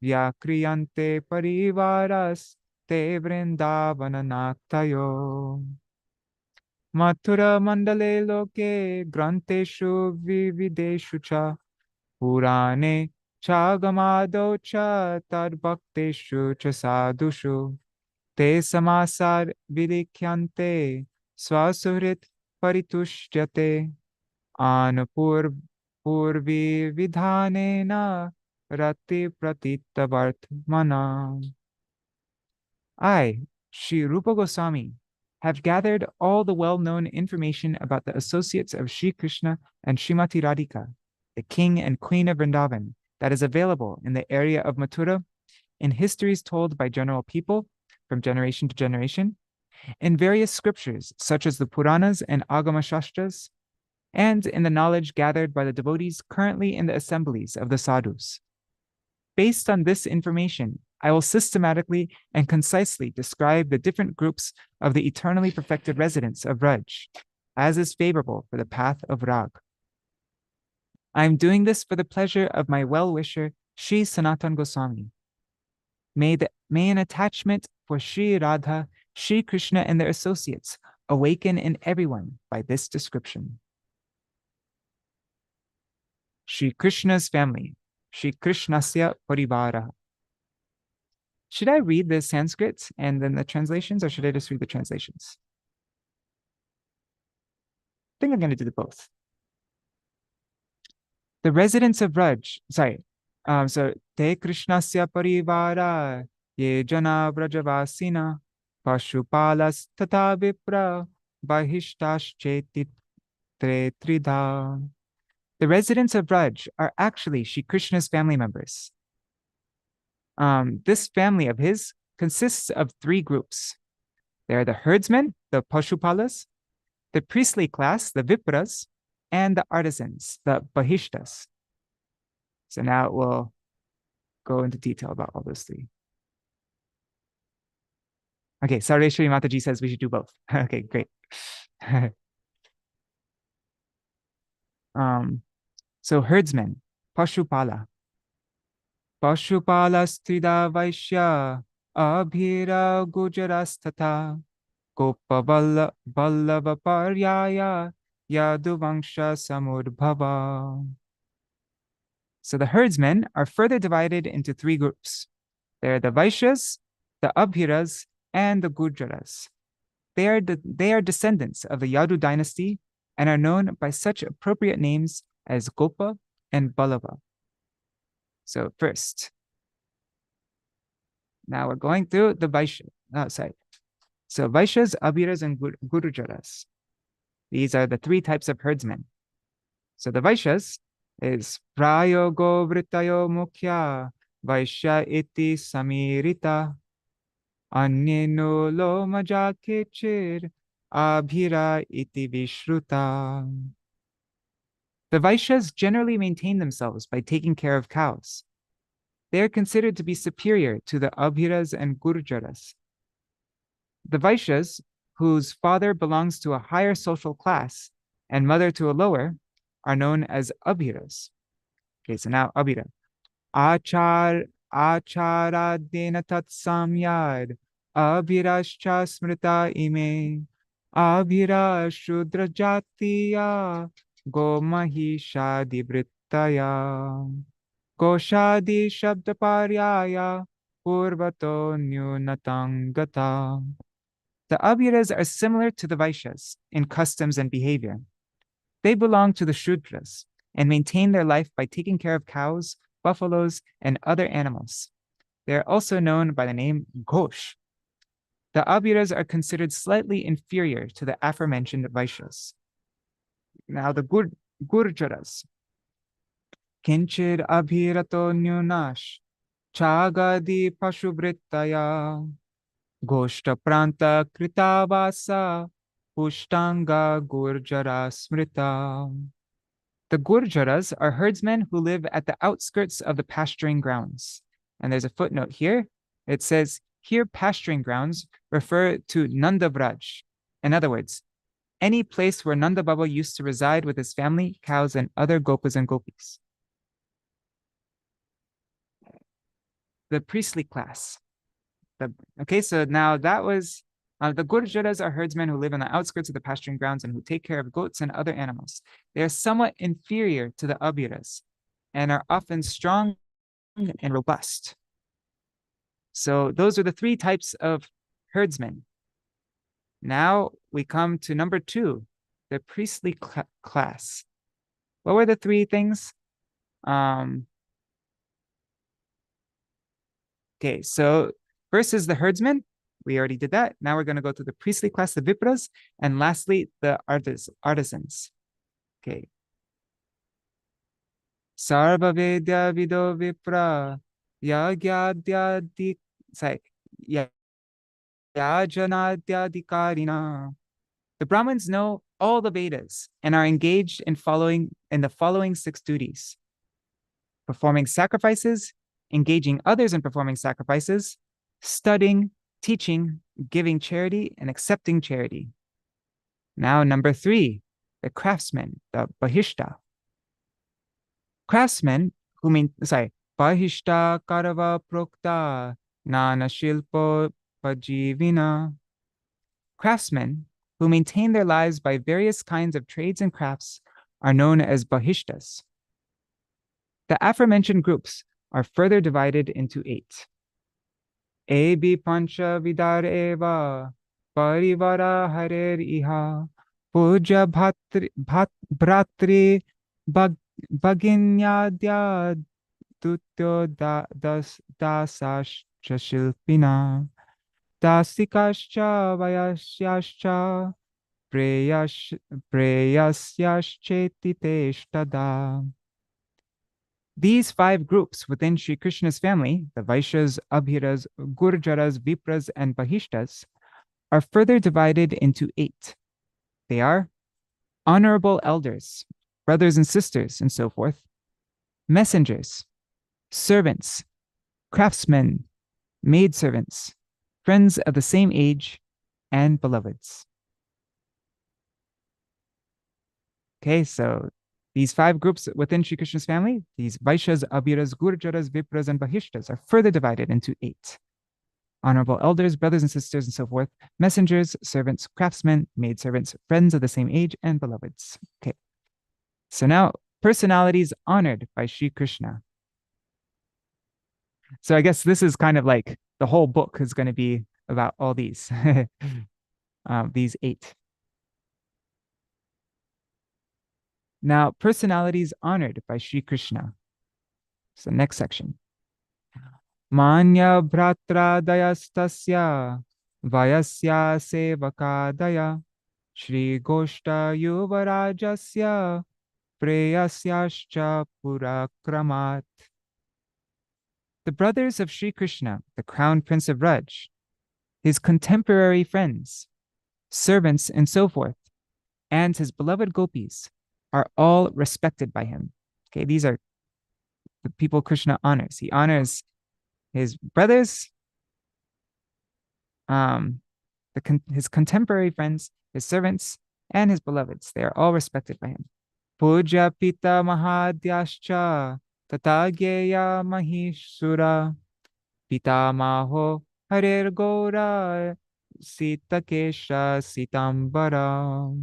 vyakriyante parivaras te vrindavananaktayo. Mathura mandale loke granteshu vivideshu cha purane chagamado cha tadbhakteshu cha sadhushu te samasar vilikhyante swasuhrit paritushyate anupur purvi vidhanena rati pratitavartmana. I, Śrī Rūpa Gosvāmī, have gathered all the well-known information about the associates of Śrī Kṛṣṇa and Śrīmati Radhika, the king and queen of Vrindavan, that is available in the area of Mathura, in histories told by general people from generation to generation, in various scriptures such as the Puranas and Agama Shastras, and in the knowledge gathered by the devotees currently in the assemblies of the sadhus. Based on this information, I will systematically and concisely describe the different groups of the eternally perfected residents of Raj, as is favorable for the path of Rag. I am doing this for the pleasure of my well-wisher, Śrī Sanatana Goswami. May an attachment for Śrī Radha, Śrī Kṛṣṇa, and their associates awaken in everyone by this description. Śrī Kṛṣṇa's family, Śrī Kṛṣṇasya parivara. Should I read the Sanskrit and then the translations, or should I just read the translations? I think I'm going to do the both. The residents of Raj, so te Krishnasya parivara ye jana vrajavasina pashupalas tata vipra bahishtash cheti tridha. The residents of Raj are actually Śrī Kṛṣṇa's family members. This family of his consists of three groups. They are the herdsmen, the Pashupalas, the priestly class, the Vipras, and the artisans, the Bahishtas. So now we'll go into detail about all those three. Okay, Sareshwari Mataji says we should do both. Okay, great. So herdsmen, Pashupala. Pashupalastida Vaishya Abhira Gujarastata Gopa Ballava Paryaya Yaduvangsha Samudbhava. So the herdsmen are further divided into three groups. They are the Vaishyas, the Abhiras, and the Gujaras. They are descendants of the Yadu dynasty and are known by such appropriate names as Gopa and Ballava. So first, now we're going through the Vaishyas. So Vaishyas, Abhiras, and Gujaras. These are the three types of herdsmen. So the Vaishyas is Prayogo Vritayo Mukhya Vaishya iti Samirita Anyeno lo majakechir Abhira iti Vishruta. The Vaishyas generally maintain themselves by taking care of cows. They are considered to be superior to the Abhiras and Gujaras. The Vaishyas, whose father belongs to a higher social class and mother to a lower, are known as Abhiras. Okay, so now Abhira. Acharadena tat samyad Abhirascha smrita ime Abhira shudra jatiya Go mahishadi vrittaya Goshadi shabda paryaya Purvato nyunatangata. The Abhiras are similar to the Vaishyas in customs and behavior. They belong to the Shudras and maintain their life by taking care of cows, buffaloes, and other animals. They are also known by the name Ghosh. The Abhiras are considered slightly inferior to the aforementioned Vaishyas. Now the Gujaras. Kinchir Abhirato Nyunash Chagadi Pashuvrittaya Goshta Pranta Kritavasa Pushtanga Gurjara Smrita. The Gurjaras are herdsmen who live at the outskirts of the pasturing grounds. And there's a footnote here. It says, here pasturing grounds refer to Nandavraj. In other words, any place where Nanda Baba used to reside with his family, cows, and other gopas and gopis. The priestly class. Okay, so now that was the Gurjaras are herdsmen who live on the outskirts of the pasturing grounds and who take care of goats and other animals. They are somewhat inferior to the Abhiras and are often strong and robust. So those are the three types of herdsmen. Now we come to number 2, the priestly class. What were the three things? Okay, so first is the herdsmen. We already did that. Now we're going to go to the priestly class, the Vipras, and lastly, the artisans. Okay. Sarva Vedya Vido Vipra Yagyadhyadi Yajanadhyadikarina. The Brahmins know all the Vedas and are engaged in the following 6 duties: performing sacrifices, engaging others in performing sacrifices, studying, teaching, giving charity, and accepting charity. Now, number 3, the craftsmen, the Bahishta. Craftsmen who mean, Bahishta Karava Prokta Nana Shilpo Pajivina. Craftsmen who maintain their lives by various kinds of trades and crafts are known as Bahishtas. The aforementioned groups are further divided into 8. Ebi Pancha Vidar Eva Parivara Harer Iha Puja Bhatri Bhaginyadya Tutyo Dasascha Shilpina Dasikascha Vayasyascha Preyasyashchetiteshtada. These 5 groups within Śrī Kṛṣṇa's family, the Vaishyas, Abhiras, Gurjaras, Vipras, and Bahishtas, are further divided into 8. They are honorable elders, brothers and sisters, and so forth, messengers, servants, craftsmen, maidservants, friends of the same age, and beloveds. Okay, so these 5 groups within Śrī Kṛṣṇa's family, these Vaishyas, Abhiras, Gurjaras, Vipras, and Bahishtas, are further divided into 8. Honorable elders, brothers and sisters, and so forth, messengers, servants, craftsmen, maidservants, friends of the same age, and beloveds. Okay, so now personalities honored by Śrī Kṛṣṇa. So I guess this is kind of like the whole book is going to be about all these, these 8. Now, personalities honored by Śrī Kṛṣṇa. So next section. Manya Bhratradayastasya Vayasya Sevakadaya Shri Goshta Yuvarajasya Preyasyascha Purakramat. The brothers of Śrī Kṛṣṇa, the crown prince of Raj, his contemporary friends, servants, and so forth, and his beloved gopis are all respected by him. Okay, these are the people Krishna honors. He honors his brothers, his contemporary friends, his servants, and his beloveds. They are all respected by him. Puja Pita Mahadyascha Tatagyeya Mahishura Pita Maho Harer Gora Sitakesha Sitambara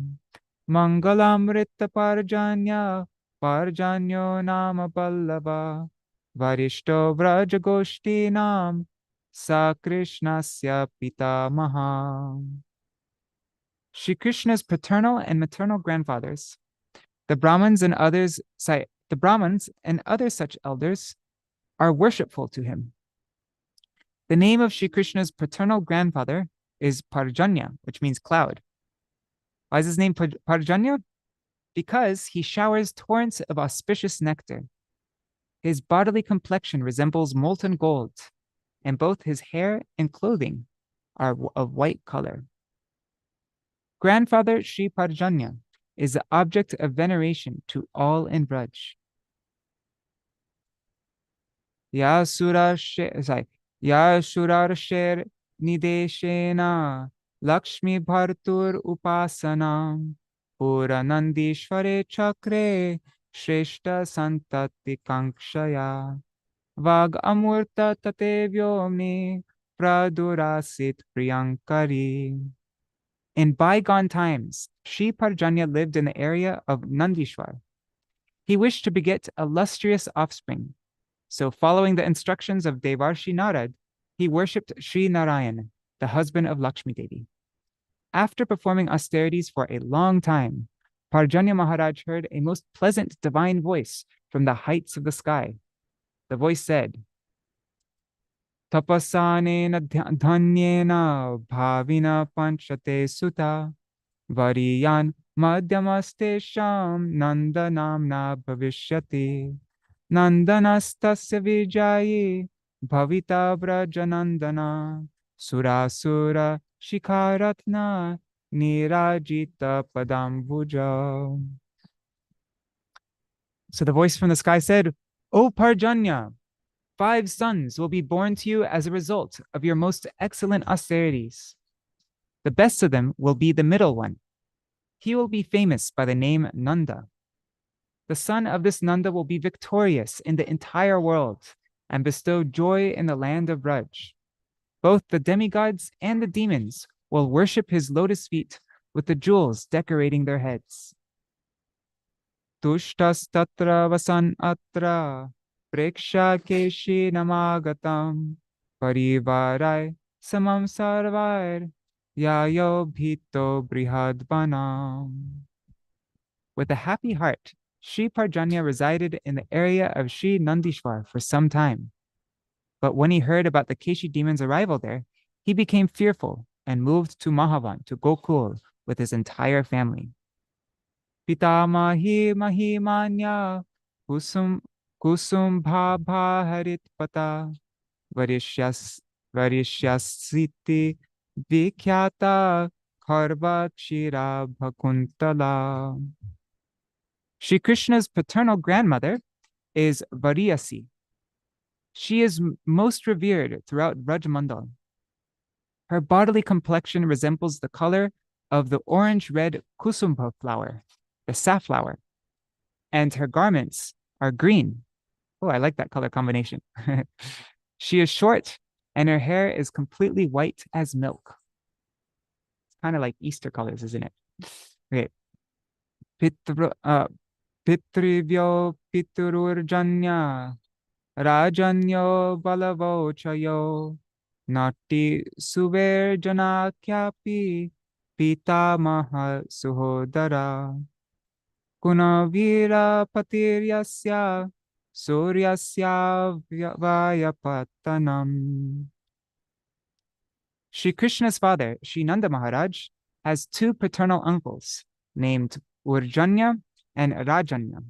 Mangalamrita Parjanya Parjanyo Nama Pallava Varishto Vrajagoshti Nam Sa Krishnasya Pita Maha. Śrī Kṛṣṇa's paternal and maternal grandfathers, the Brahmins and other such elders, are worshipful to him. The name of Śrī Kṛṣṇa's paternal grandfather is Parjanya, which means cloud. Why is his name Parjanya? Because he showers torrents of auspicious nectar. His bodily complexion resembles molten gold, and both his hair and clothing are of white color. Grandfather Śrī Parjanya is the object of veneration to all in Braj. Yasurar Sher Nideshena Lakshmi Bhartur Upasanam Puranandishvare Chakre Shreshta Santati Kankshaya Vag Amurta Tate Vyomni Pradurasit Priyankari. In bygone times, Śrī Parjanya lived in the area of Nandishwar. He wished to beget illustrious offspring. So following the instructions of Devarshi Narad, he worshipped Sri Nārāyaṇa, the husband of Lakshmi Devi. After performing austerities for a long time, Parjanya Maharaj heard a most pleasant divine voice from the heights of the sky. The voice said, Tapasanena dhanyena bhavina panchate sutta variyan madhyamastesham nandanamna bhavishyati nandanastasya vijayi bhavita brajanandana surasura shikaratna nirajita padambuja. So the voice from the sky said, O Parjanya, 5 sons will be born to you as a result of your most excellent austerities. The best of them will be the middle one. He will be famous by the name Nanda. The son of this Nanda will be victorious in the entire world and bestow joy in the land of Braj. Both the demigods and the demons will worship his lotus feet with the jewels decorating their heads. Tushtas tatra vasan atra preksha keshi namagatam parivarai samam sarvair yayo bhito brihadvanam. With a happy heart, Śrī Parjanya resided in the area of Sri Nandishwar for some time. But when he heard about the Keshi demon's arrival there, he became fearful and moved to Mahavan, to Gokul, with his entire family. Pitamahi mahimanya kusum bhabha harit pata varishyasiti vikhyata kharva kshira bhakuntala. Śrī Krishna's paternal grandmother is Variyasi. She is most revered throughout Brajmandal. Her bodily complexion resembles the color of the orange-red kusumba flower, the safflower, and her garments are green. Oh, I like that color combination. She is short, and her hair is completely white as milk. It's kind of like Easter colors, isn't it? Okay. Pitrivyo pitururjanya rajanyo balavochayo nati suverjana kyapi pita maha suhodara kunavira patiryasya suryasya vayapatanam. Śrī Krishna's father, Śrī Nanda Maharaj, has 2 paternal uncles named Urjanya and Rajanya.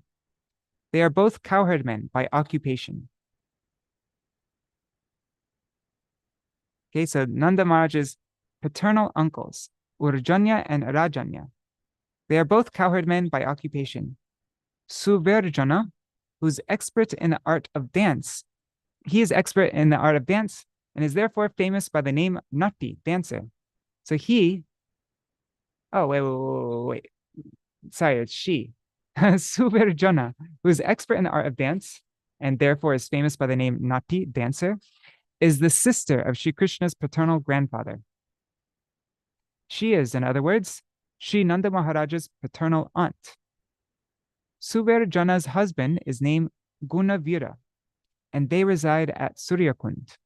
They are both cowherdmen by occupation. Okay, so Nanda Maharaj's paternal uncles, Urjanya and Rajanya. They are both cowherdmen by occupation. Suverjana, who's expert in the art of dance, he is expert in the art of dance and is therefore famous by the name Nati, dancer. So he, oh, wait. Sorry, it's she. Suverjana, who is expert in the art of dance and therefore is famous by the name Nati, dancer, is the sister of Śrī Krishna's paternal grandfather. She is, in other words, Śrī Nanda Maharaj's paternal aunt. Suverjana's husband is named Gunavira, and they reside at Suryakund.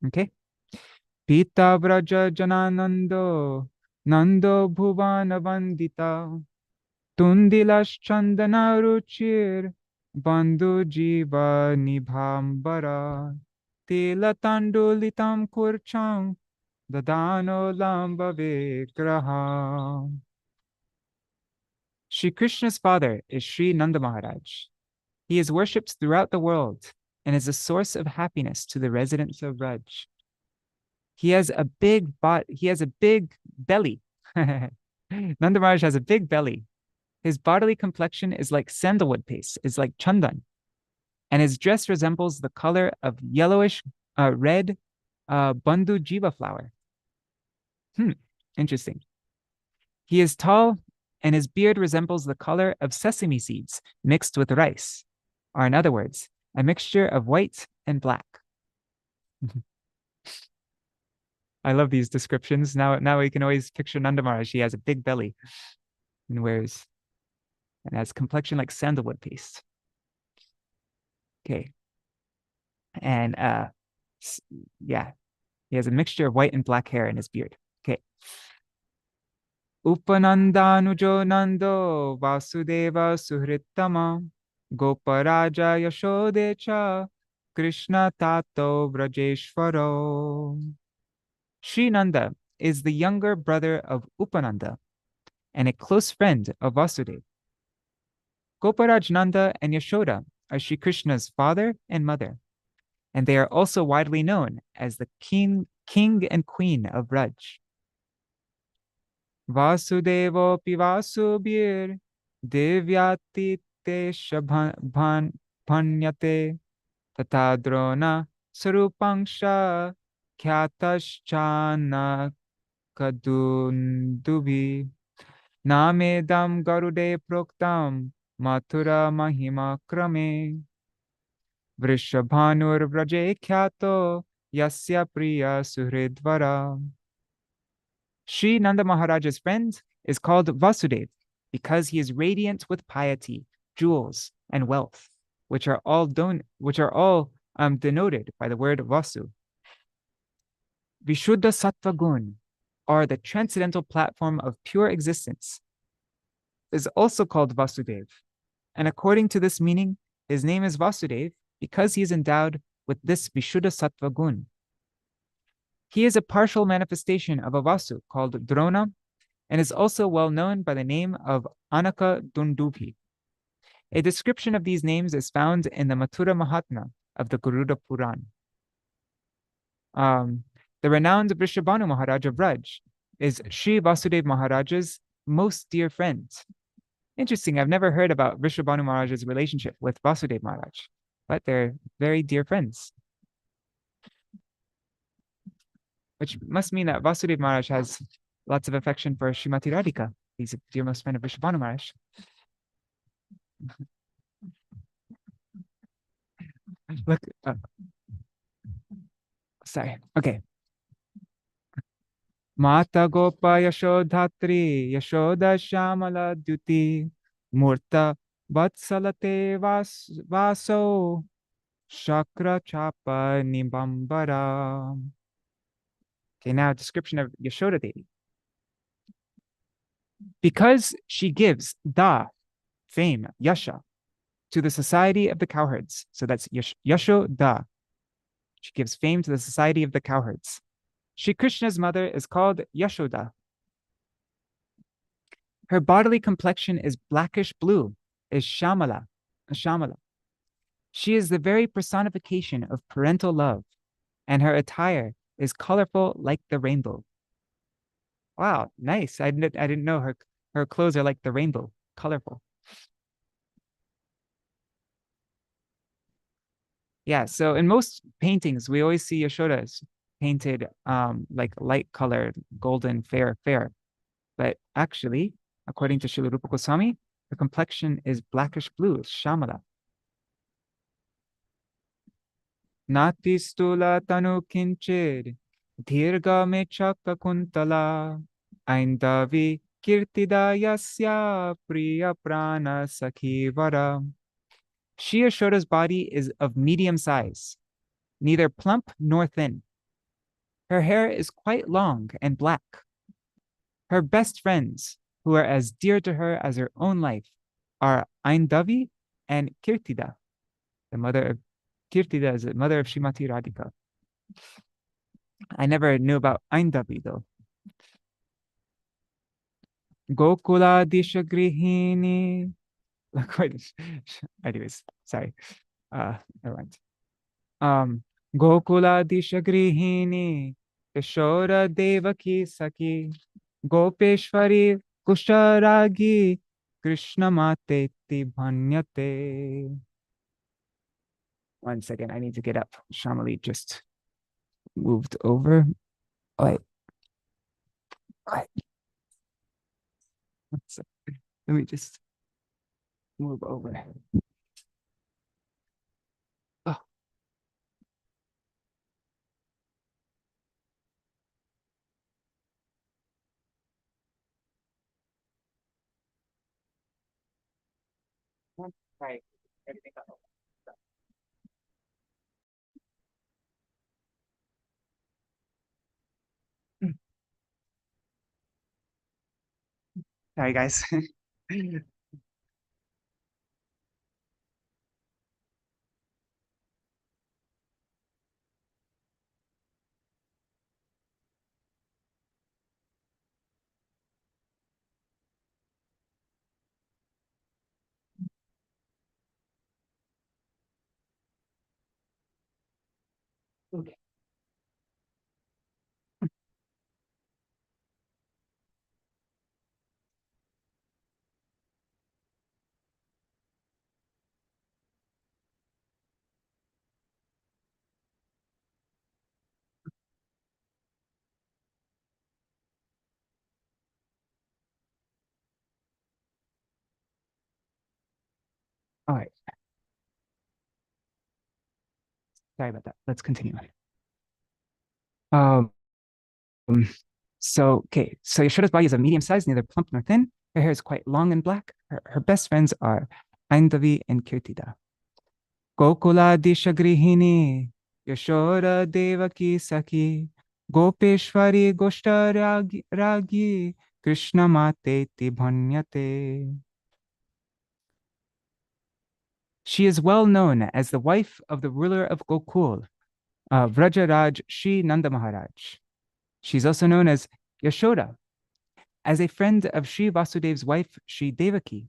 Okay. Pita Vraja Jananando Nando Bhuvana Vandita Tundilash Chandana Ruchir Bandhu Jiva Nibhambara Tilatandulitam Kurcham Dadano Lamba Vigraha. Śrī Krishna's father is Śrī Nanda Maharaj. He is worshipped throughout the world and is a source of happiness to the residents of Braj. He has a big belly. Nanda Maharaj has a big belly. His bodily complexion is like sandalwood paste, is like chandan, and his dress resembles the color of yellowish red Bandhu Jiva flower. Interesting. He is tall, and his beard resembles the color of sesame seeds mixed with rice, or in other words, a mixture of white and black. I love these descriptions. Now we can always picture Nanda Maharaj. He has a big belly and has complexion like sandalwood paste. Okay. And yeah, he has a mixture of white and black hair in his beard. Okay. Upanandanujo Nando Vasudeva Suhritama Goparaja Yashodecha Krishna Tato Vrajeshvaro. Sri Nanda is the younger brother of Upananda and a close friend of Vasudeva. Goparaj Nanda and Yashoda are Śrī Kṛṣṇa's father and mother, and they are also widely known as the king and queen of Braj. Vasudevo Pivasubir Devyati Te Shabhanyate Tatadrona Sarupangsha Khyataschana Kadundubi Namedam Garude Proktam Mathura Mahima Krame Vrishabhanur Vraje Kyato Yasya Priya Suhridvara. Sri Nanda Maharaja's friend is called Vasudev because he is radiant with piety, jewels, and wealth, which are all denoted by the word Vasu. Vishuddha Sattva Gun, or the transcendental platform of pure existence, is also called Vasudev, and according to this meaning, his name is Vasudev because he is endowed with this Vishuddha Sattva Gun. He is a partial manifestation of a Vasu called Drona and is also well known by the name of Anaka Dundubi. A description of these names is found in the Mathura Mahatmya of the Garuda Puran. The renowned Vrishabhanu Maharaj of Braj is Sri Vasudeva Maharaja's most dear friend. Interesting, I've never heard about Vrishabhanu Maharaj's relationship with Vasudeva Maharaj, but they're very dear friends. Which must mean that Vasudeva Maharaj has lots of affection for Srimati Radhika. He's a dearmost friend of Vrishabhanu Maharaj. Look, sorry, okay. Mata Gopa Yashodhatri Yashoda Shamala Duti Murta Vatsalate Vaso Shakra Chapa Nibambara. Okay, now a description of Yashoda Devi. Because she gives fame, Yasha, to the society of the cowherds. So that's Yashoda. She gives fame to the society of the cowherds. Śrī Kṛṣṇa's mother is called Yashoda. Her bodily complexion is blackish blue, is Shamala. She is the very personification of parental love, and her attire is colorful like the rainbow. Wow, nice. I didn't know her clothes are like the rainbow, colorful. Yeah, so in most paintings, we always see Yashodas painted like light colored, golden, fair. But actually, according to Śrīla Rūpa Gosvāmī, her complexion is blackish blue, Shamala. Nati stula tanu kinchid, dhirga mechaka kuntala, aindavi kirtida yasya priya prana sakhivara. Shri Yashoda's body is of medium size, neither plump nor thin. Her hair is quite long and black. Her best friends, who are as dear to her as her own life, are Aindavi and Kirtida. The mother of Kirtida is the mother of Srimati Radhika. I never knew about Aindavi though. Gokula Disha Grihini. Anyways, sorry. Never mind. Gokula Disha Grihini, Yashoda Devaki Saki, Gopeshwari Kusharagi, Krishna Mate Bhanyate. 1 second, I need to get up. Shamali just moved over. Wait. Let me just move over. Oh. Sorry, everything got over. Sorry, guys. Okay. All right. Sorry about that. Let's continue. Um, so Yashoda's body is a medium size, neither plump nor thin. Her hair is quite long and black. Her best friends are Aindavi and Kirtida. Gokula Disha Grihini, Yashoda Devaki Saki, Gopeshwari Goshta Ragi, Krishna Mate Bhanyate. She is well known as the wife of the ruler of Gokul, Vrajaraj Shri Nanda Maharaj. She's also known as Yashoda, as a friend of Shri Vasudev's wife, Shri Devaki,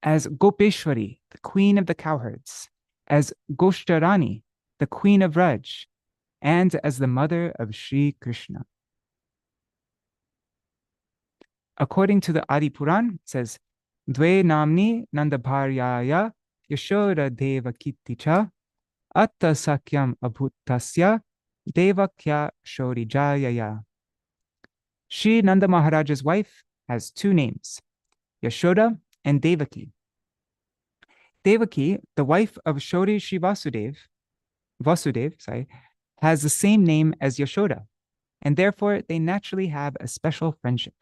as Gopeshwari, the queen of the cowherds, as Goshtarani, the queen of Raj, and as the mother of Śrī Kṛṣṇa. According to the Adi Puran, it says, Dve namni nandabharyaya Yashoda Devakiticha atta sakyam abhutasya devakya shorijayaya. Shri Nanda Maharaja's wife has two names, Yashoda and Devaki. Devaki, the wife of Shori Shri Vasudev, has the same name as Yashoda, and therefore they naturally have a special friendship.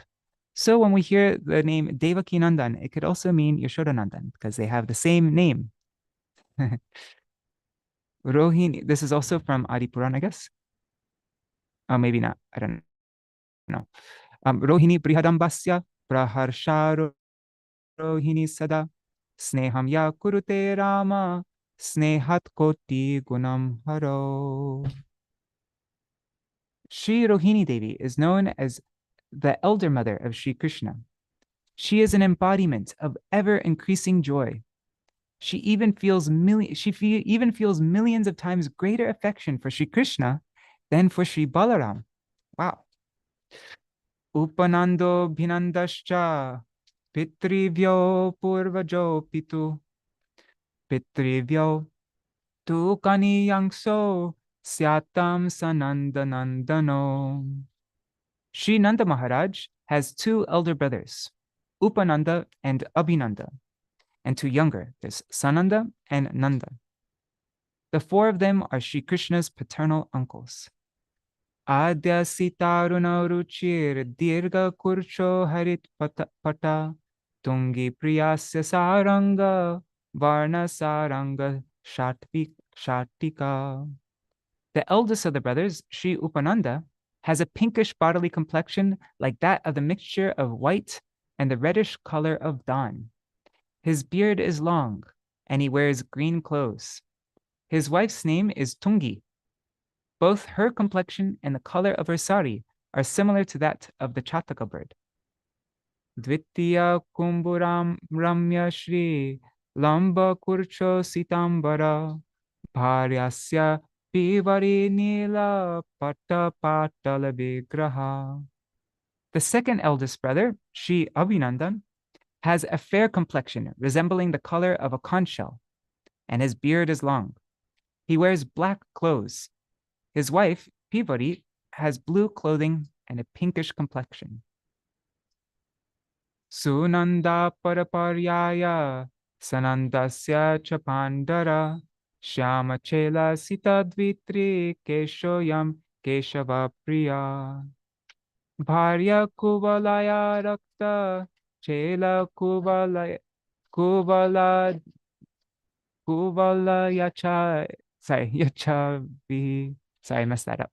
So when we hear the name Devaki Nandan, it could also mean Yashoda Nandan because they have the same name. Rohini, this is also from Adi Puran, I guess. Oh, maybe not. I don't know. Rohini Brihadambasya Praharsharo Rohini Sada Sneham Ya Kurute Rama Snehat Koti Gunam Haro. Shri Rohini Devi is known as the elder mother of Śrī Kṛṣṇa. She is an embodiment of ever-increasing joy. She even feels millions of times greater affection for Śrī Kṛṣṇa than for Śrī Balaram. Wow. Upanando bhinandascha pitrivyo purvajo pitu pitrivyo tu kaniyangso syatam sanandanandano. Shri Nanda Maharaj has two elder brothers, Upananda and Abhinanda, and two younger, there's Sananda and Nanda. The four of them are Śrī Kṛṣṇa's paternal uncles. Adya sitaruna ruchir dirga kurcho harit pata tungi priyasya saranga varna saranga shatika. The eldest of the brothers, Shri Upananda, has a pinkish bodily complexion like that of the mixture of white and the reddish color of dawn. His beard is long, and he wears green clothes. His wife's name is Tungi. Both her complexion and the color of her sari are similar to that of the Chataka bird. Dvitiya kumburam ramya shri lamba kurcho sitambara bharyasya pivari nila pata patala vigraha. The second eldest brother, Shri Abhinandan, has a fair complexion resembling the color of a conch shell, and his beard is long. He wears black clothes. His wife, Peabody has blue clothing and a pinkish complexion. Sunanda paraparyaya sanandasya chapandara shyama chela sita dvitri keshoyam keshava priya bharya kuvalaya rakta chela kuvala yacha vi. Sorry, I messed that up.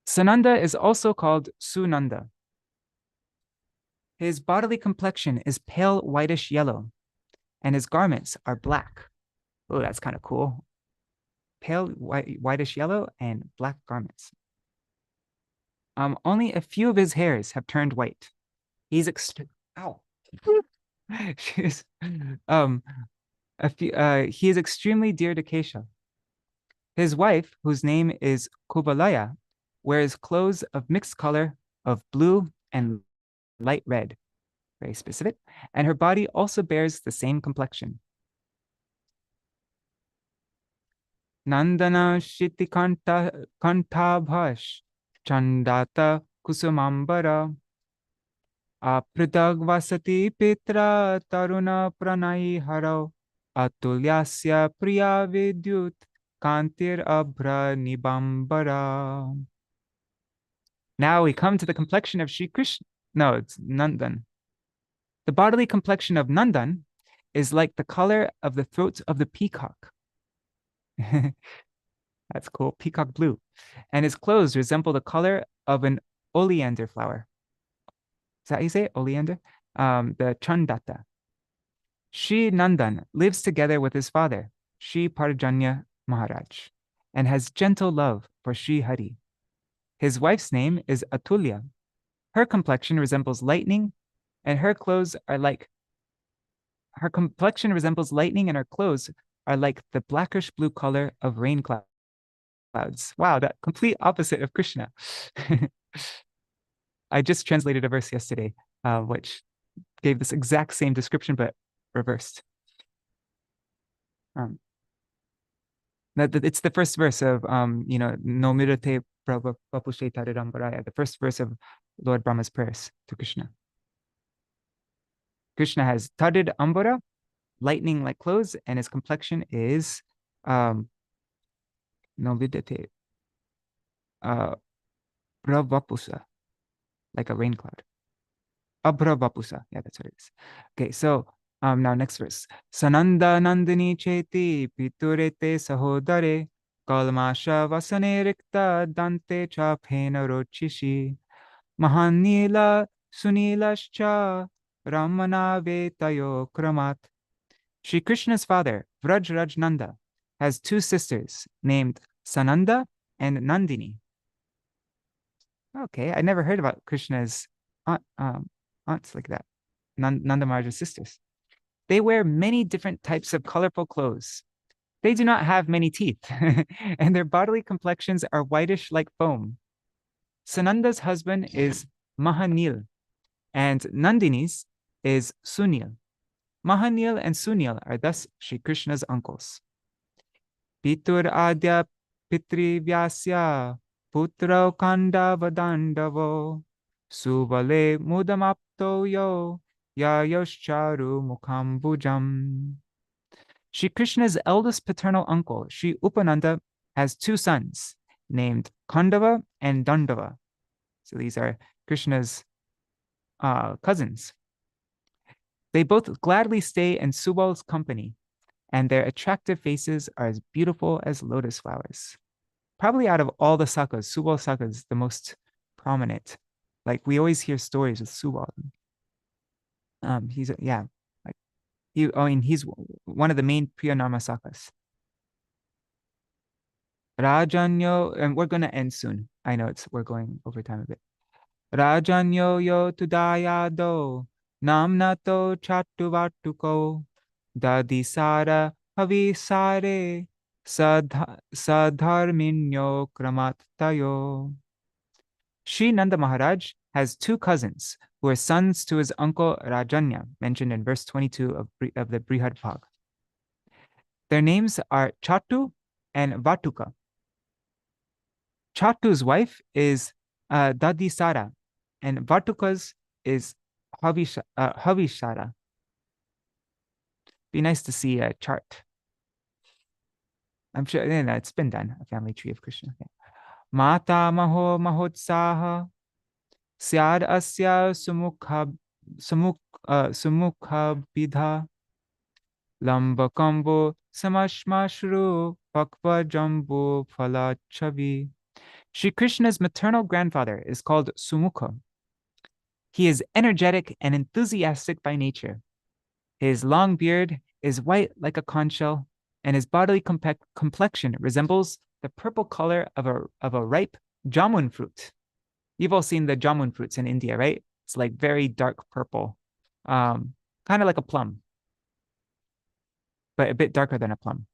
Sananda is also called Sunanda. His bodily complexion is pale whitish yellow, and his garments are black. Oh, that's kind of cool. Pale whitish yellow and black garments. Only a few of his hairs have turned white. He's he is extremely dear to Kesha. His wife, whose name is Kubalaya, wears clothes of mixed color of blue and light red, very specific, and her body also bears the same complexion. Nandana Shiti Kantabhash Chandata Kusumambara Apridag Vasati Pitra Taruna Pranai Haro Atulyasya Priya Vidyut Kantir Abra Nibambara. Now we come to the complexion of Śrī Kṛṣṇa. No, it's Nandan. The bodily complexion of Nandan is like the color of the throat of the peacock. That's cool, peacock blue. And his clothes resemble the color of an oleander flower. Is that how you say it? Oleander? The Chandata. Śrī Nandan lives together with his father, Śrī Parajanya Mahārāja, and has gentle love for Śrī Hari. His wife's name is Atulya. Her complexion resembles lightning, and her clothes are like her complexion resembles lightning, and her clothes are like the blackish blue color of rain clouds. Wow, that complete opposite of Krishna. I just translated a verse yesterday, which gave this exact same description, but reversed. It's the first verse of, No mirate prabhapushe tarirambaraya, the first verse of Lord Brahma's prayers to Krishna. Krishna has Tadid Ambara, lightning-like clothes, and his complexion is no vidate bravapusa, like a rain cloud. Abhravapusa, yeah, that's what it is. Okay, so now next verse. Sananda Nandini Cheti Piturete Sahodare Kalmasha Vasane Rikta Dante Chapena Rochishi Mahanila Sunilascha Ramana Vetayo Kramat. Śrī Krishna's father, Vrajraj Nanda, has two sisters named Sananda and Nandini. Okay, I never heard about Krishna's aunts like that. Nanda Maharaja's sisters. They wear many different types of colorful clothes. They do not have many teeth, and their bodily complexions are whitish like foam. Sananda's husband is Mahanil, and Nandini's is Sunil. Mahanil and Sunil are thus Śrī Krishna's uncles. Pitur Adya Pitri Vyasya Putro Kandavadandavo Suvale Mudamapto Yo Yayoscharu Mukambujam. Śrī Krishna's eldest paternal uncle, Śrī Upananda, has two sons named Kandava and Dandava. So these are Krishna's cousins. They both gladly stay in Subal's company, and their attractive faces are as beautiful as lotus flowers. Probably out of all the sakas, Subal Saka is the most prominent. Like we always hear stories with Subal. He's one of the main Priyanama sakas. Rajanyo, and we're gonna end soon. I know we're going over time a bit. Rajanyo yo tudayado namnato chatuvatuko dadisara havisare sadharminyo kramattayo. Śrī Nanda Maharaj has two cousins who are sons to his uncle Rajanya, mentioned in verse 22 of the Brihad Bhag. Their names are Chatu and Vatuka. Chatu's wife is Dadisara, and Vartuka's is Havishara. Be nice to see a chart. I'm sure it's been done, a family tree of Krishna. Okay. Mata Maho Mahotsaha Syad Asya Sumukha Bidha Lamba Kambo Samashmashru Pakva Jambu Phala Chavi. Śrī Kṛṣṇa's maternal grandfather is called Sumukha. He is energetic and enthusiastic by nature. His long beard is white like a conch shell, and his bodily complexion resembles the purple color of a ripe jamun fruit. You've all seen the jamun fruits in India, right? It's like very dark purple, kind of like a plum, but a bit darker than a plum.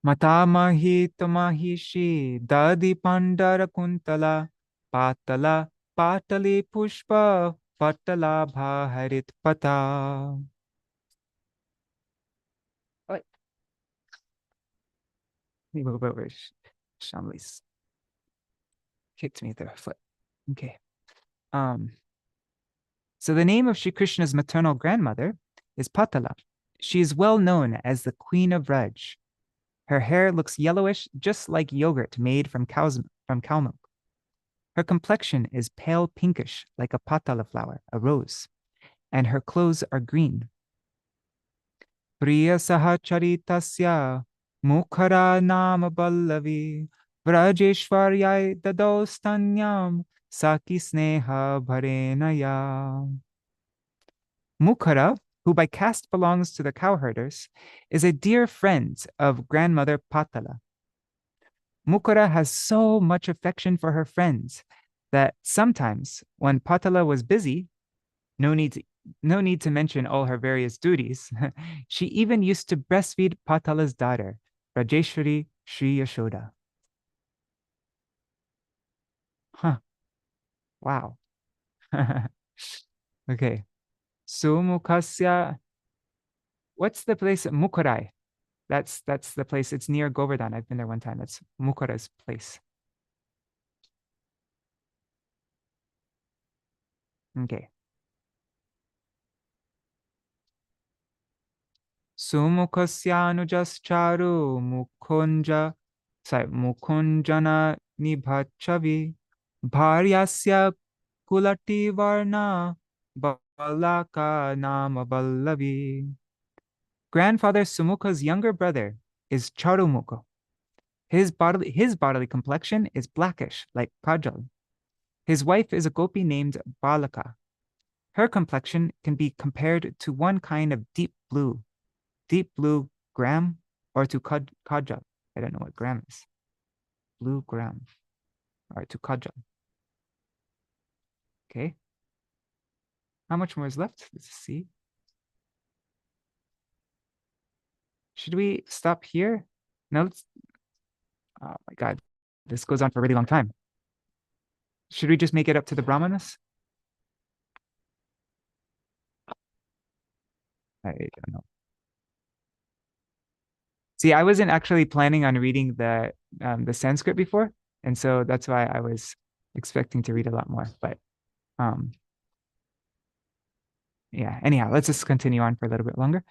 Matamahi tamahishi dadi pandara kuntala patala patali pushpa patala bhaharit pata. Shamli's kicked me with their foot. Okay. So the name of Śrī Kṛṣṇa's maternal grandmother is Patala. She is well known as the Queen of Raj. Her hair looks yellowish, just like yogurt made from cow milk. Her complexion is pale pinkish, like a patala flower, a rose, and her clothes are green. Priya sahacharitasya mukhara nama ballavi vrajeshwaryai dadostanyam saki sneha bharenaya. Mukhara, who by caste belongs to the cowherders, is a dear friend of grandmother Patala. Mukhara has so much affection for her friends that sometimes when Patala was busy, no need to mention all her various duties, she even used to breastfeed Patala's daughter, Rajeshwari Shri Yashoda. Huh. Wow. Okay. Sumukhasya. What's the place? Mukharai. That's the place. It's near Govardhan. I've been there one time. That's Mukhara's place. Okay. Sumukhasyanujaschcharu mukhunjana nibhachavi bharyasya kulati varna balaka nama ballavi. Grandfather Sumukha's younger brother is Charumukha. His bodily complexion is blackish, like kajal. His wife is a gopi named Balaka. Her complexion can be compared to one kind of deep blue gram, or to kajal. I don't know what gram is. Blue gram, or to kajal. Okay. How much more is left? Let's see. Should we stop here? No, let's. Oh my God, this goes on for a really long time. Should we just make it up to the Brahmanas? I don't know. See, I wasn't actually planning on reading the Sanskrit before, and so that's why I was expecting to read a lot more. But yeah. Anyhow, let's just continue on for a little bit longer.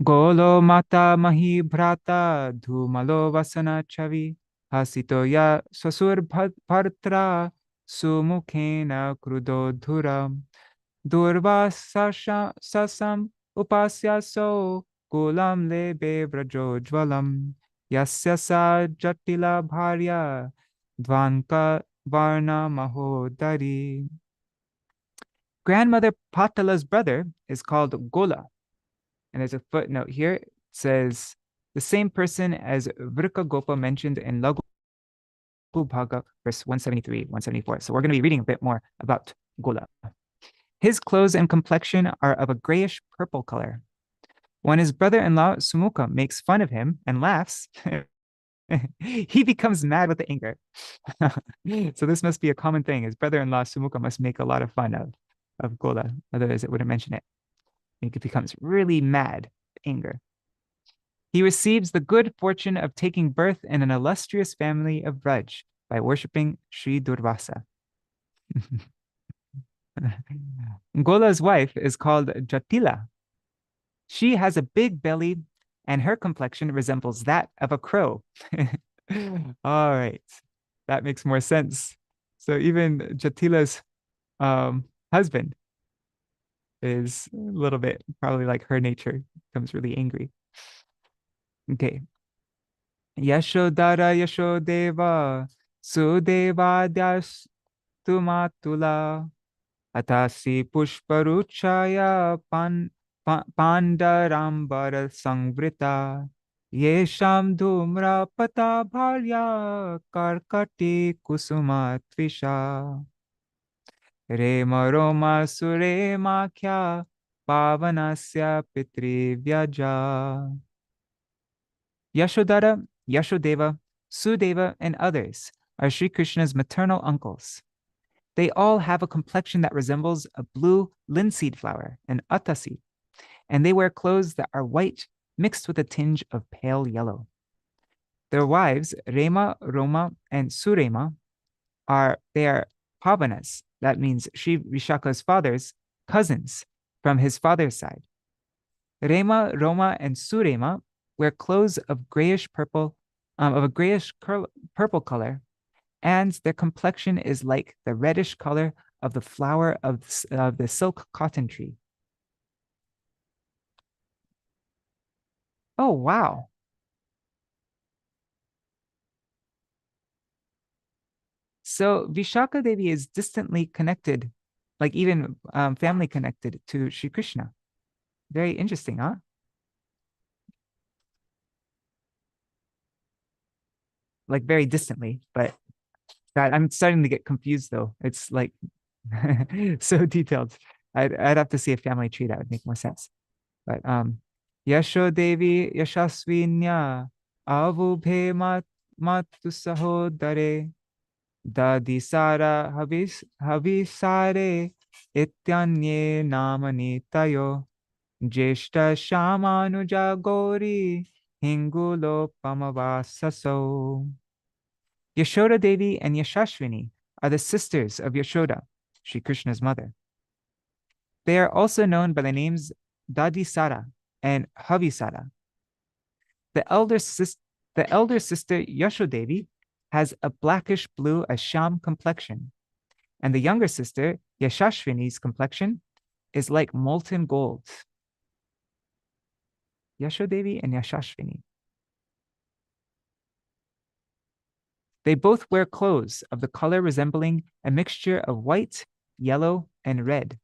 Golo mata mahi bhrata dhumalo vasana chavi hasito ya sasur bhartra sumukhena krudo dhuram durva sasam upasya so kulam lebe vrajojvalam yasya sa jatila bharya dvanka varna mahodari. Grandmother Patala's brother is called Gola. And there's a footnote here. It says the same person as Vrika Gopa mentioned in Laghu Bhaga, verse 173, 174. So we're going to be reading a bit more about Gola. His clothes and complexion are of a grayish purple color. When his brother-in-law Sumukha makes fun of him and laughs, he becomes mad with anger. So this must be a common thing. His brother-in-law Sumukha must make a lot of fun of Gola. Otherwise it wouldn't mention it. He becomes really mad, anger. He receives the good fortune of taking birth in an illustrious family of Braj by worshipping Sri Durvasa. Gola's wife is called Jatila. She has a big belly and her complexion resembles that of a crow. All right, that makes more sense. So even Jatila's husband is a little bit probably like her nature, becomes really angry. Okay. Yashodhara Yashodeva Sudevadyastumatula Atasi Pushparuchaya Pandarambara Sangvrita Yesham Dhumrapata Bharya Karkati Kusuma Tvisha Rema Roma Surema Kya Pavanasya Pitri Vyaja. Yashodhara, Yashodeva, Sudeva, and others are Śrī Kṛṣṇa's maternal uncles. They all have a complexion that resembles a blue linseed flower, an atasi, and they wear clothes that are white mixed with a tinge of pale yellow. Their wives, Rema, Roma, and Surema, are Pavanas, that means Sri Vishaka's father's cousins from his father's side. Rema, Roma, and Surema wear clothes of grayish purple, of a grayish purple color, and their complexion is like the reddish color of the flower of the silk cotton tree. Oh, wow. So Vishaka Devi is distantly connected, like even family connected to Śrī Kṛṣṇa. Very interesting, huh? Like very distantly, but God, I'm starting to get confused though. It's like so detailed. I'd have to see a family tree that would make more sense. But Yasho Devi Yashasvinya Avubhe Matu Sahodare Dadi Sara Havisare Ityanye Namani Tayo Jeshta Shamanuja Gori Hingulo Pamavasaso. Yashoda Devi and Yashashvini are the sisters of Yashoda, Śrī Kṛṣṇa's mother. They are also known by the names Dadi Sara and Havisara. The elder sister Yashodevi has a blackish blue Asham complexion, and the younger sister Yashashvini's complexion is like molten gold. Yashodevi and Yashashvini. They both wear clothes of the color resembling a mixture of white, yellow, and red.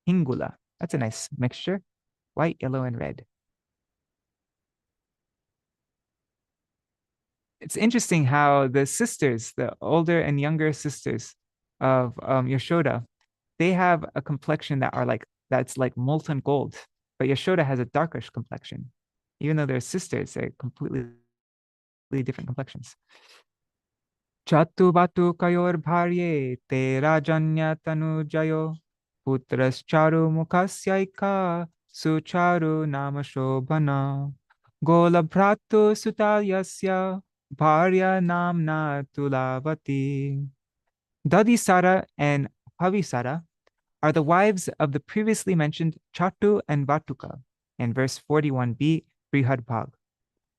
Hingula. That's a nice mixture. White, yellow, and red. It's interesting how the sisters, the older and younger sisters of Yashoda, they have a complexion that's like molten gold. But Yashoda has a darkish complexion. Even though they're sisters, they're completely different complexions. Chatu batu kayor bharye te rajanya tanu jayo putras charu mukasyaika sucharu nama shobhana gola bhratu sutalyasya bharya namna tulavati. Dadi Sara and Havisara are the wives of the previously mentioned Chatu and Vatuka in verse 41b Brihadbhag,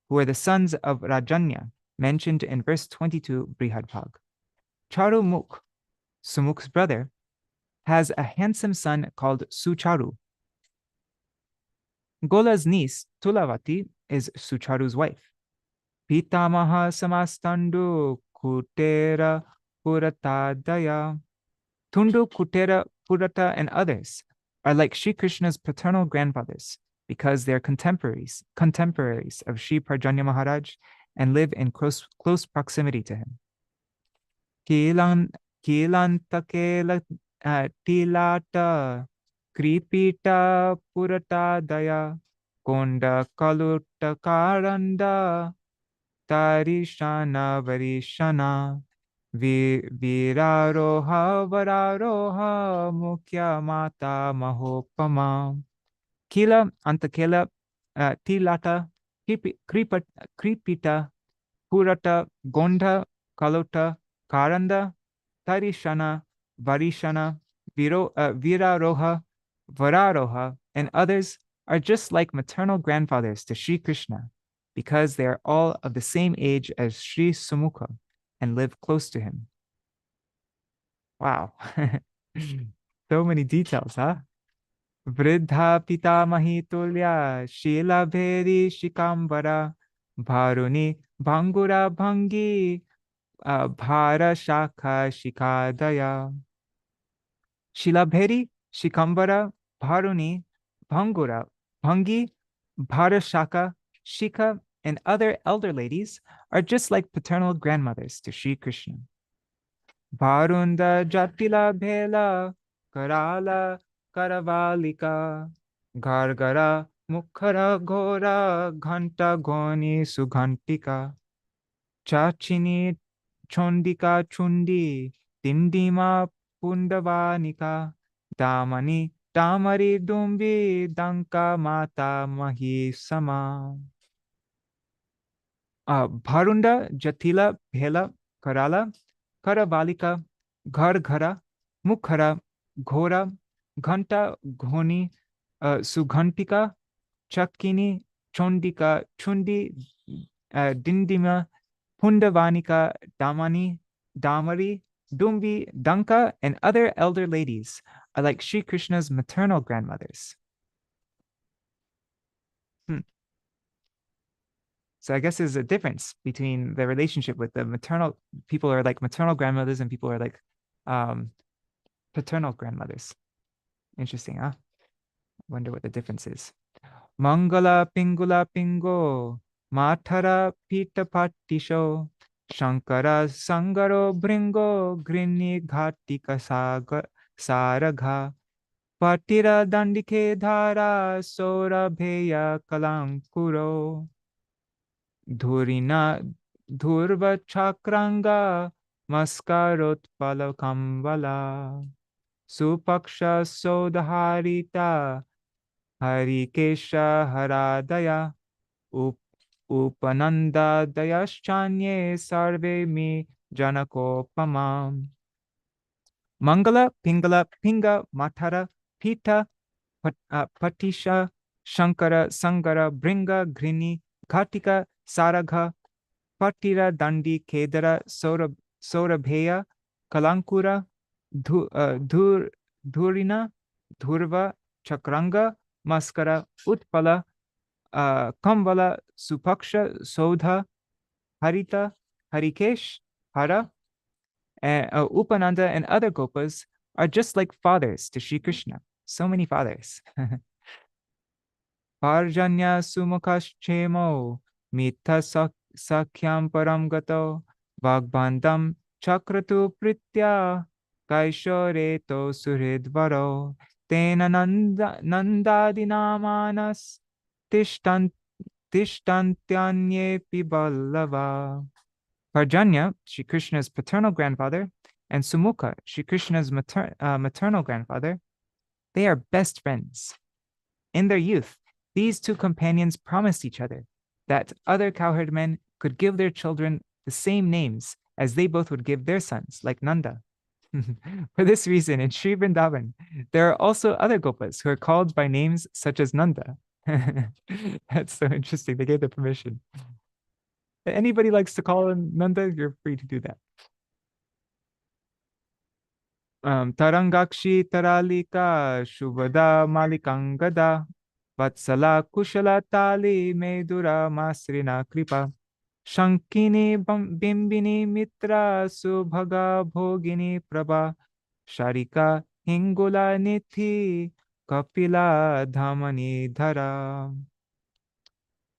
who are the sons of Rajanya, mentioned in verse 22 Brihadbhag. Charu Mukh, Sumukh's brother, has a handsome son called Sucharu. Gola's niece, Tulavati, is Sucharu's wife. Pitamaha Samastandu Kutera Puratadaya. Tundu, Kutera, Purata, and others are like Śrī Kṛṣṇa's paternal grandfathers because they're contemporaries of Śrī Parjanya Mahārāja and live in close proximity to him. Kilanta tilata kripita purata daya konda kaluta karanda tarishana varishana viraroha vararoha mukhya mata mahopama. Kila antakela tilata Kripita, Purata, Gondha, Kalota, Karanda, Tarishana, Varishana, Viraroha, Vararoha, and others are just like maternal grandfathers to Śrī Kṛṣṇa because they are all of the same age as Śrī Sumukha and live close to him. Wow. So many details, huh? Vridha Pitamahi Tulya Shila Bheri Shikambara Bharuni Bhangura Bhangi Bhara Shakha Shikadaya. Shila Bheri Shikambara Bharuni Bhangura Bhangi Bhara Shaka Shika and other elder ladies are just like paternal grandmothers to Śrī Kṛṣṇa. Bharunda Jatila Bhela Karala Karavalika Gargara Mukhara Gora Ghanta Goni Sughantika Chachini Chondika Chundi Dindima Pundavanika Damani Damari Dumbi Danka Mata Mahi Sama. Bharunda Jatila Bhela Karala Karavalika Garghara Mukhara Ghora Ghanta Ghoni Sughantika Chakini Chondika Chundi Dindima Pundavanika Damani Damari Dumbi Danka and other elder ladies are like Śrī Kṛṣṇa's maternal grandmothers. So I guess there's a difference between the relationship with the maternal people are like maternal grandmothers and people are like paternal grandmothers. Interesting, huh? Wonder what the difference is. Mangala Pingula Pingo Matara Pita Patisho Shankara Sangaro Bringo Grini Ghatika Saragha Patira Dandike Dhara Sora Bheya Kalankuro Dhurina Dhurva Chakranga Maskarot Palakambala Supaksha Sodaharita Harikesha Haradaya Upananda Dayaschanye Sarve Mi Janakopamam. Mangala Pingala Pinga Matara Pita Patisha Shankara Sangara Bringa Grini Ghatika Saragha Patira Dandi Kedara Sorabheya Kalankura Dhurina Dhurva Chakranga Maskara Utpala Kambala Supaksha Sodha Harita Harikesh Hara Upananda and other Gopas are just like fathers to Śrī Kṛṣṇa. So many fathers. Parjanya Sumukhaschemo Mita Sakhyam Paramgato Vagbandam Chakratu Pritya Kaishoreto Suhridvaro Tena Nandadinamanas Tishtantanye Piballava. Parjanya, Śrī Kṛṣṇa's paternal grandfather, and Sumukha, Śrī Kṛṣṇa's maternal grandfather, they are best friends. In their youth, these two companions promised each other that other cowherd men could give their children the same names as they both would give their sons, like Nanda. For this reason, in Sri Vrindavan, there are also other Gopas who are called by names such as Nanda. That's so interesting. They gave the permission. If anybody likes to call him Nanda, you're free to do that. Tarangakshi Taralika Shubhada Malikangada Vatsala Kushala Tali Medura Masrina Kripa Shankini Bimbini Mitra Subhaga Bhogini Prabha Sharika Hingula Nithi Kapila Dhamani Dhara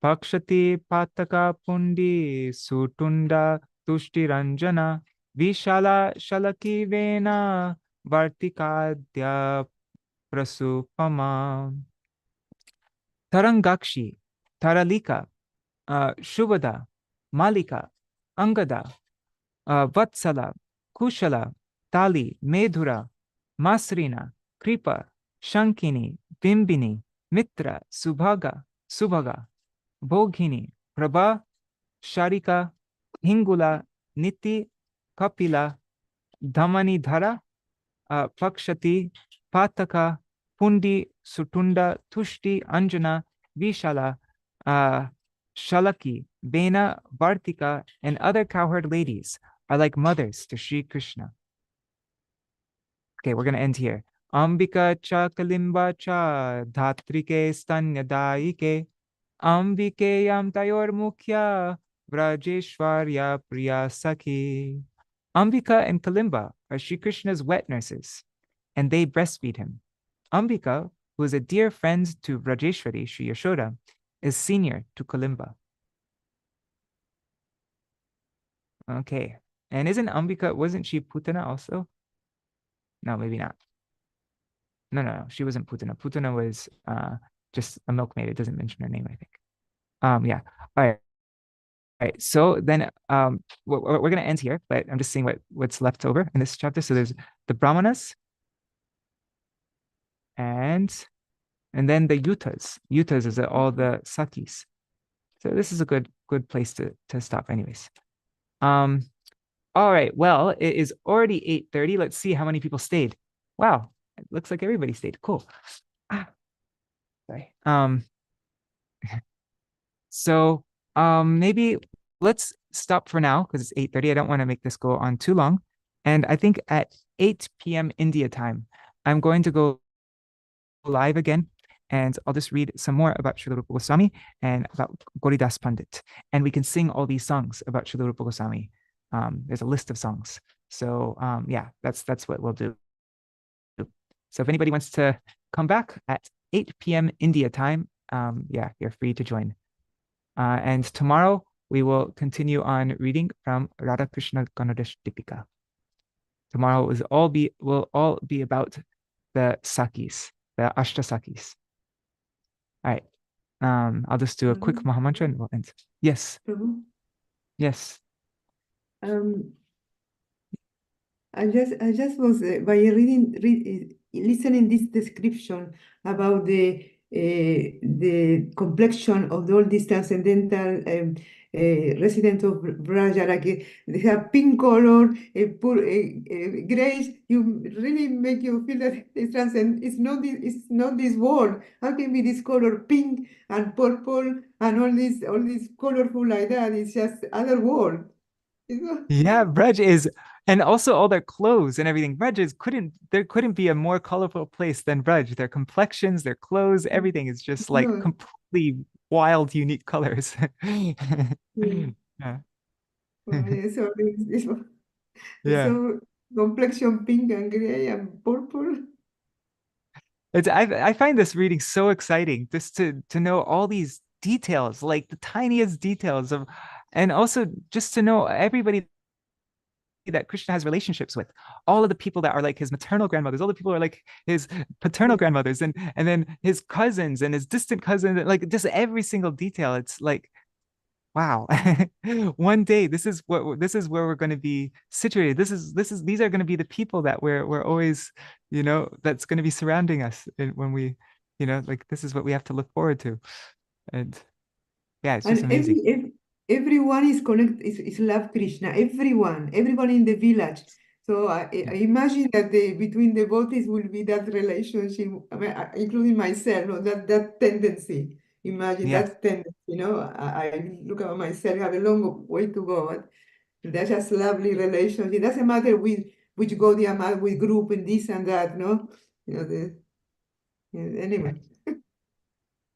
Pakshati Pataka Pundi Sutunda Tushti Ranjana Vishala Shalaki Vena Vartikadya Prasupama. Tarangakshi, Taralika, Shubhada, Malika, Angada, Vatsala, Kushala, Tali, Medhura, Masrina, Kripa, Shankini, Bimbini, Mitra, Subhaga, Bhogini, Prabha, Sharika, Hingula, Niti, Kapila, Dhamani-dhara, Pakshati, Pataka, Pundi, Sutunda, Tushti, Anjana, Vishala, Shalaki, Bena, Vartika, and other cowherd ladies are like mothers to Śrī Kṛṣṇa. Okay, we're going to end here. Ambika cha kalimba cha dhatrike stanyadaike Ambike yam tayor mukhya Vrajeshwarya priya sakhi. Ambika and Kalimba are Śrī Kṛṣṇa's wet nurses, and they breastfeed him. Ambika, who is a dear friend to Vrajeshwari, Śrī Yashoda, is senior to Kalimba. Okay, and isn't Ambika, wasn't she Putana also? No, maybe not. No, she wasn't Putana. Putana was just a milkmaid. It doesn't mention her name, I think. Yeah, all right. So then we're going to end here, but I'm just seeing what's left over in this chapter. So there's the Brahmanas and then the Yuthas. Yuthas is all the Sakis. So this is a good place to stop anyways. All right, well, it is already 8:30. Let's see how many people stayed. Wow, it looks like everybody stayed. Cool. Sorry. So maybe let's stop for now because it's 8:30. I don't want to make this go on too long. And I think at 8 p.m. India time, I'm going to go live again, and I'll just read some more about Śrīla Rūpa Gosvāmī and about Goridas Pandit. And we can sing all these songs about Śrīla Rūpa Gosvāmī. There's a list of songs. So yeah, that's what we'll do. So if anybody wants to come back at 8 p.m. India time, yeah, you're free to join. And tomorrow we will continue on reading from Rādhā-Kṛṣṇa-gaṇoddeśa-dīpikā. Tomorrow will all be about the Sakis, the Ashta Sakis. All right. I'll just do a quick Mahamantra and we'll end. Yes. Yes. I just was by listening this description about the complexion of all these transcendental residents of Vraja, like they have pink color, grayish. You really make you feel that it's transcend. It's not this world. How can be this color pink and purple and all this colorful like that? It's just other world. Yeah, Braj is, and also all their clothes and everything. There couldn't be a more colorful place than Braj. Their complexions, their clothes, everything is just like completely wild, unique colors. Yeah. So Yeah. So complexion pink and gray and purple. I find this reading so exciting, just to know all these details, like the tiniest details of, and also just to know everybody that Krishna has relationships with, all of the people that are like his maternal grandmothers, all the people are like his paternal grandmothers, and then his cousins and his distant cousins, like just every single detail. It's like, wow. One day this is where we're going to be situated. These are going to be the people that we're always, that's going to be surrounding us when we, like this is what we have to look forward to. And yeah, it's just amazing. Everyone is connected, is love Krishna, everyone in the village. So I imagine that between devotees will be that relationship, including myself, that tendency. Imagine that tendency, I look at myself, have a long way to go. But that's just lovely relationship. It doesn't matter which Gaudiya am with group and this and that, no? Anyway.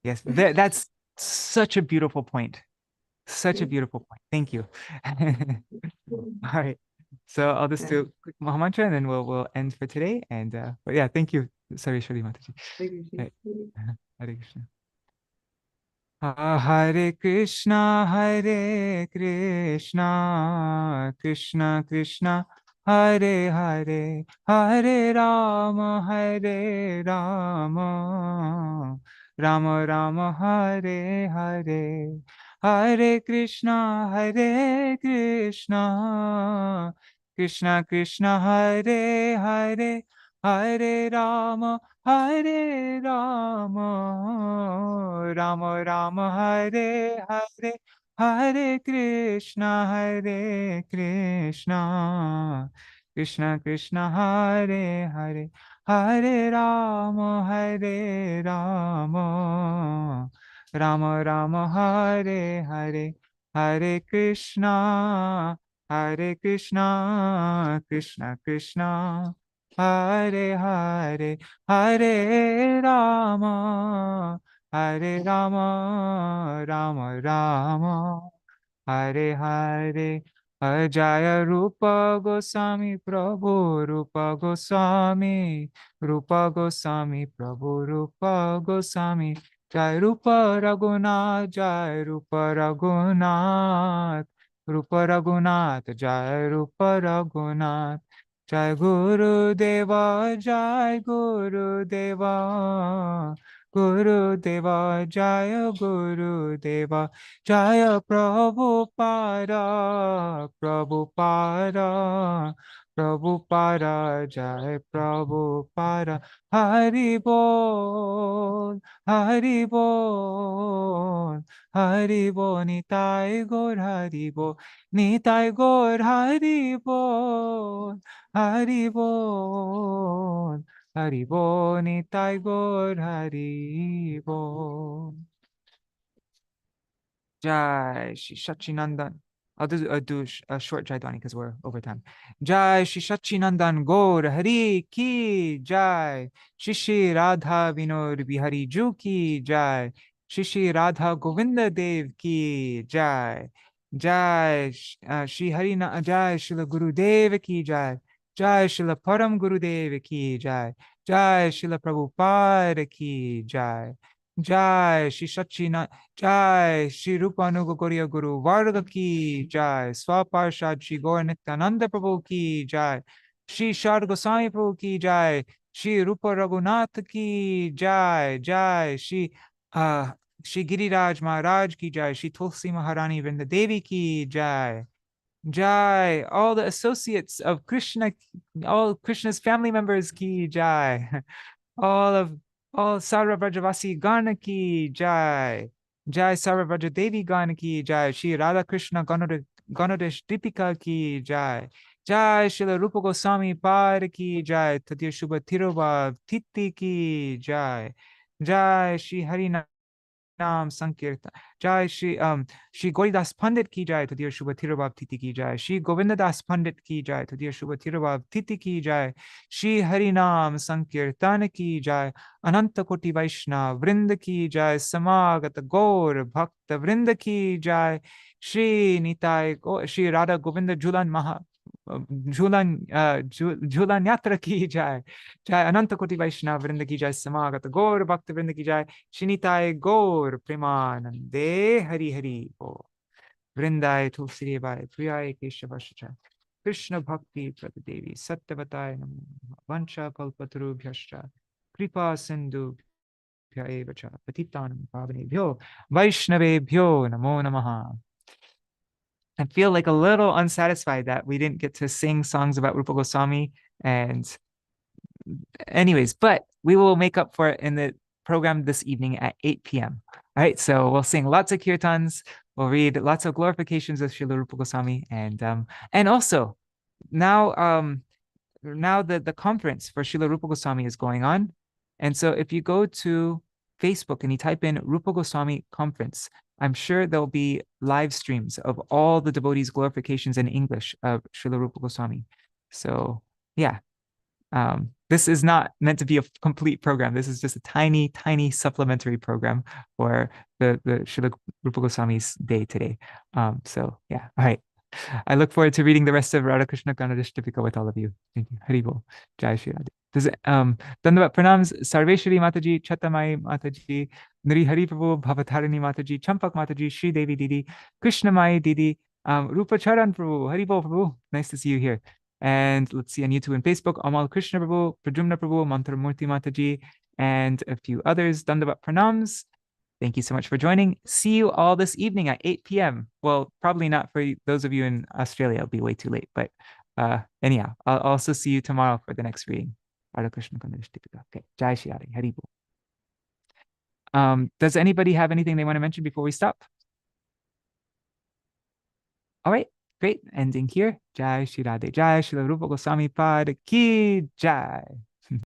Yes, that's such a beautiful point. Such a beautiful point. Thank you. All right. So I'll just do a quick Mahamantra and then we'll end for today. And but yeah, thank you. Sorry, Shri Mataji. Right. Hare Krishna. Hare Krishna, Hare Krishna, Krishna Krishna, Hare Hare, Hare Rama, Hare Rama, Rama Rama, Hare Hare. Hare Krishna, Krishna Krishna, Hare Hare, Hare Rama, Hare Rama, Rama Rama, Hare Hare, Hare Krishna, Krishna Krishna, Hare Hare, Hare Rama, Rama Rama, Hare Hare, Hare Krishna, Krishna Krishna, Hare Hare, Hare Rama, Rama Rama, Hare Hare. Jaya Rupa Gosvāmī Prabhu, Rupa Gosvāmī, Prabhu, Rupa Gosvāmī. Jai Rupa Raghunath, Jai Rupa Raghunath, Jai Rupa Raghunath. Jai Guru Deva, Jai Guru Deva, Jaya Guru Deva, Jaya Prabhupada, Jai Prabhupada. Hari Bol, Hari Bol, Hari Bol, Nitai Gaur Hari Bol, Nitai Gaur Hari Bol, Hari Bol, Hari Bol, Nitai Gaur Hari Bol. Jai Shri Sachinandan. I'll do a short Jaidwani because we're over time. Jai Shri Sachinandan Gaur Hari Ki Jai. Shri Radha Vinod Bihari Ju Ki Jai. Shri Radha Govinda Dev Ki Jai. Jai Shri Harina Jai Shri Guru Dev Ki Jai. Jai Shri Param Guru Dev Ki Jai. Jai Shri Prabhupada Ki Jai. Jai Shri Sachinandan. Jai Shri Rupa Anuga Gauriya Guru Varga Ki Jai. Swaparshad Shri Gaur Nityananda Prabhu Ki Jai. Shri Śrīla Gosvāmī Prabhu Ki Jai. Shri Rupa Raghunath Ki Jai. Jai Shri Giriraj Maharaj Ki Jai. Shri Tulsi Maharani Vrinda Devi Ki Jai. Jai, all the associates of Krishna, all Krishna's family members Ki Jai. All Sarva Vrajavasi Gana Ki Jai. Jai Sarva Vraja Devi Gana Ki Jai. Śrī Rādhā-Kṛṣṇa-gaṇoddeśa-dīpikā Ki Jai. Jai Śrīla Rūpa Gosvāmipāda Ki Jai. Tadya Shubha Tirobhav Titi Ki Jai. Jai Shri Hari Nam Sankirtan. Jai Shri Gauridas Pandit Ki Jai. Tadya Shubha Tirobhav Titi Ki Jai. Shri Govindadas Pandit Ki Jai. Tadya Shubha Tirobhav Titi Ki Jai. Shri Hari Nam Sankirtan Ki Jai. Ananta Koti Vaishnava Vrinda Ki Jai. Samagata Gaur Bhakta Vrinda Ki Jai. Shri Nitai Shri Radha Govinda Jhulan Yatra Ki Jai. Jai Ananta Koti Vaishnava Vrinda Ki Jai. Samagata Gaur Bhakta Vrinda Ki Jai. Shri Nitai Gaur Premanande Hari Hari Bo. Vrindai Tulsi Devai Priyai Keshavascha. Krishna Bhakti Pradadevi Sattvatai Namo Vancha Kalpatarubhyascha Kripa Sindhu Bhyaevacha Patitanam Pavanebhyo Vaishnavebhyo Namo Namaha. I feel like a little unsatisfied that we didn't get to sing songs about Rupa Goswami. And anyways, but we will make up for it in the program this evening at 8 p.m. All right, so we'll sing lots of kirtans. We'll read lots of glorifications of Śrīla Rūpa Gosvāmī, and also now the conference for Śrīla Rūpa Gosvāmī is going on, and so if you go to Facebook and you type in Rupa Gosvāmī conference, I'm sure there'll be live streams of all the devotees' glorifications in English of Śrīla Rūpa Gosvāmī. So yeah, this is not meant to be a complete program. This is just a tiny, tiny supplementary program for the Śrīla Rūpa Gosvāmī's day today. So yeah, all right. I look forward to reading the rest of Rādhā-Kṛṣṇa-gaṇoddeśa-dīpikā with all of you. Thank you. Hari Bol. Jai Shri Radhe. Dandavat pranams Sarveshwari Mataji, Chatamai Mataji, Nri Hari Prabhu, Bhavatarini Mataji, Champak Mataji, Shri Devi Didi, Krishna Mai Didi, Rupa Charan Prabhu, Hari Bol Prabhu. Nice to see you here. And let's see on YouTube and Facebook, Amal Krishna Prabhu, Pradyumna Prabhu, Mantramurti Mataji, and a few others. Dandavat pranams. Thank you so much for joining. See you all this evening at 8 p.m. Well, probably not for those of you in Australia. It'll be way too late. But anyhow, I'll also see you tomorrow for the next reading. Rādhā-Kṛṣṇa-gaṇoddeśa-dīpikā. Okay, Jai Śrī Radhe, Hari Bol. Does anybody have anything they want to mention before we stop? All right, great. Ending here. Jai Śrī Radhe, Jai Śrīla Rūpa Gosvāmipāda ki Jai.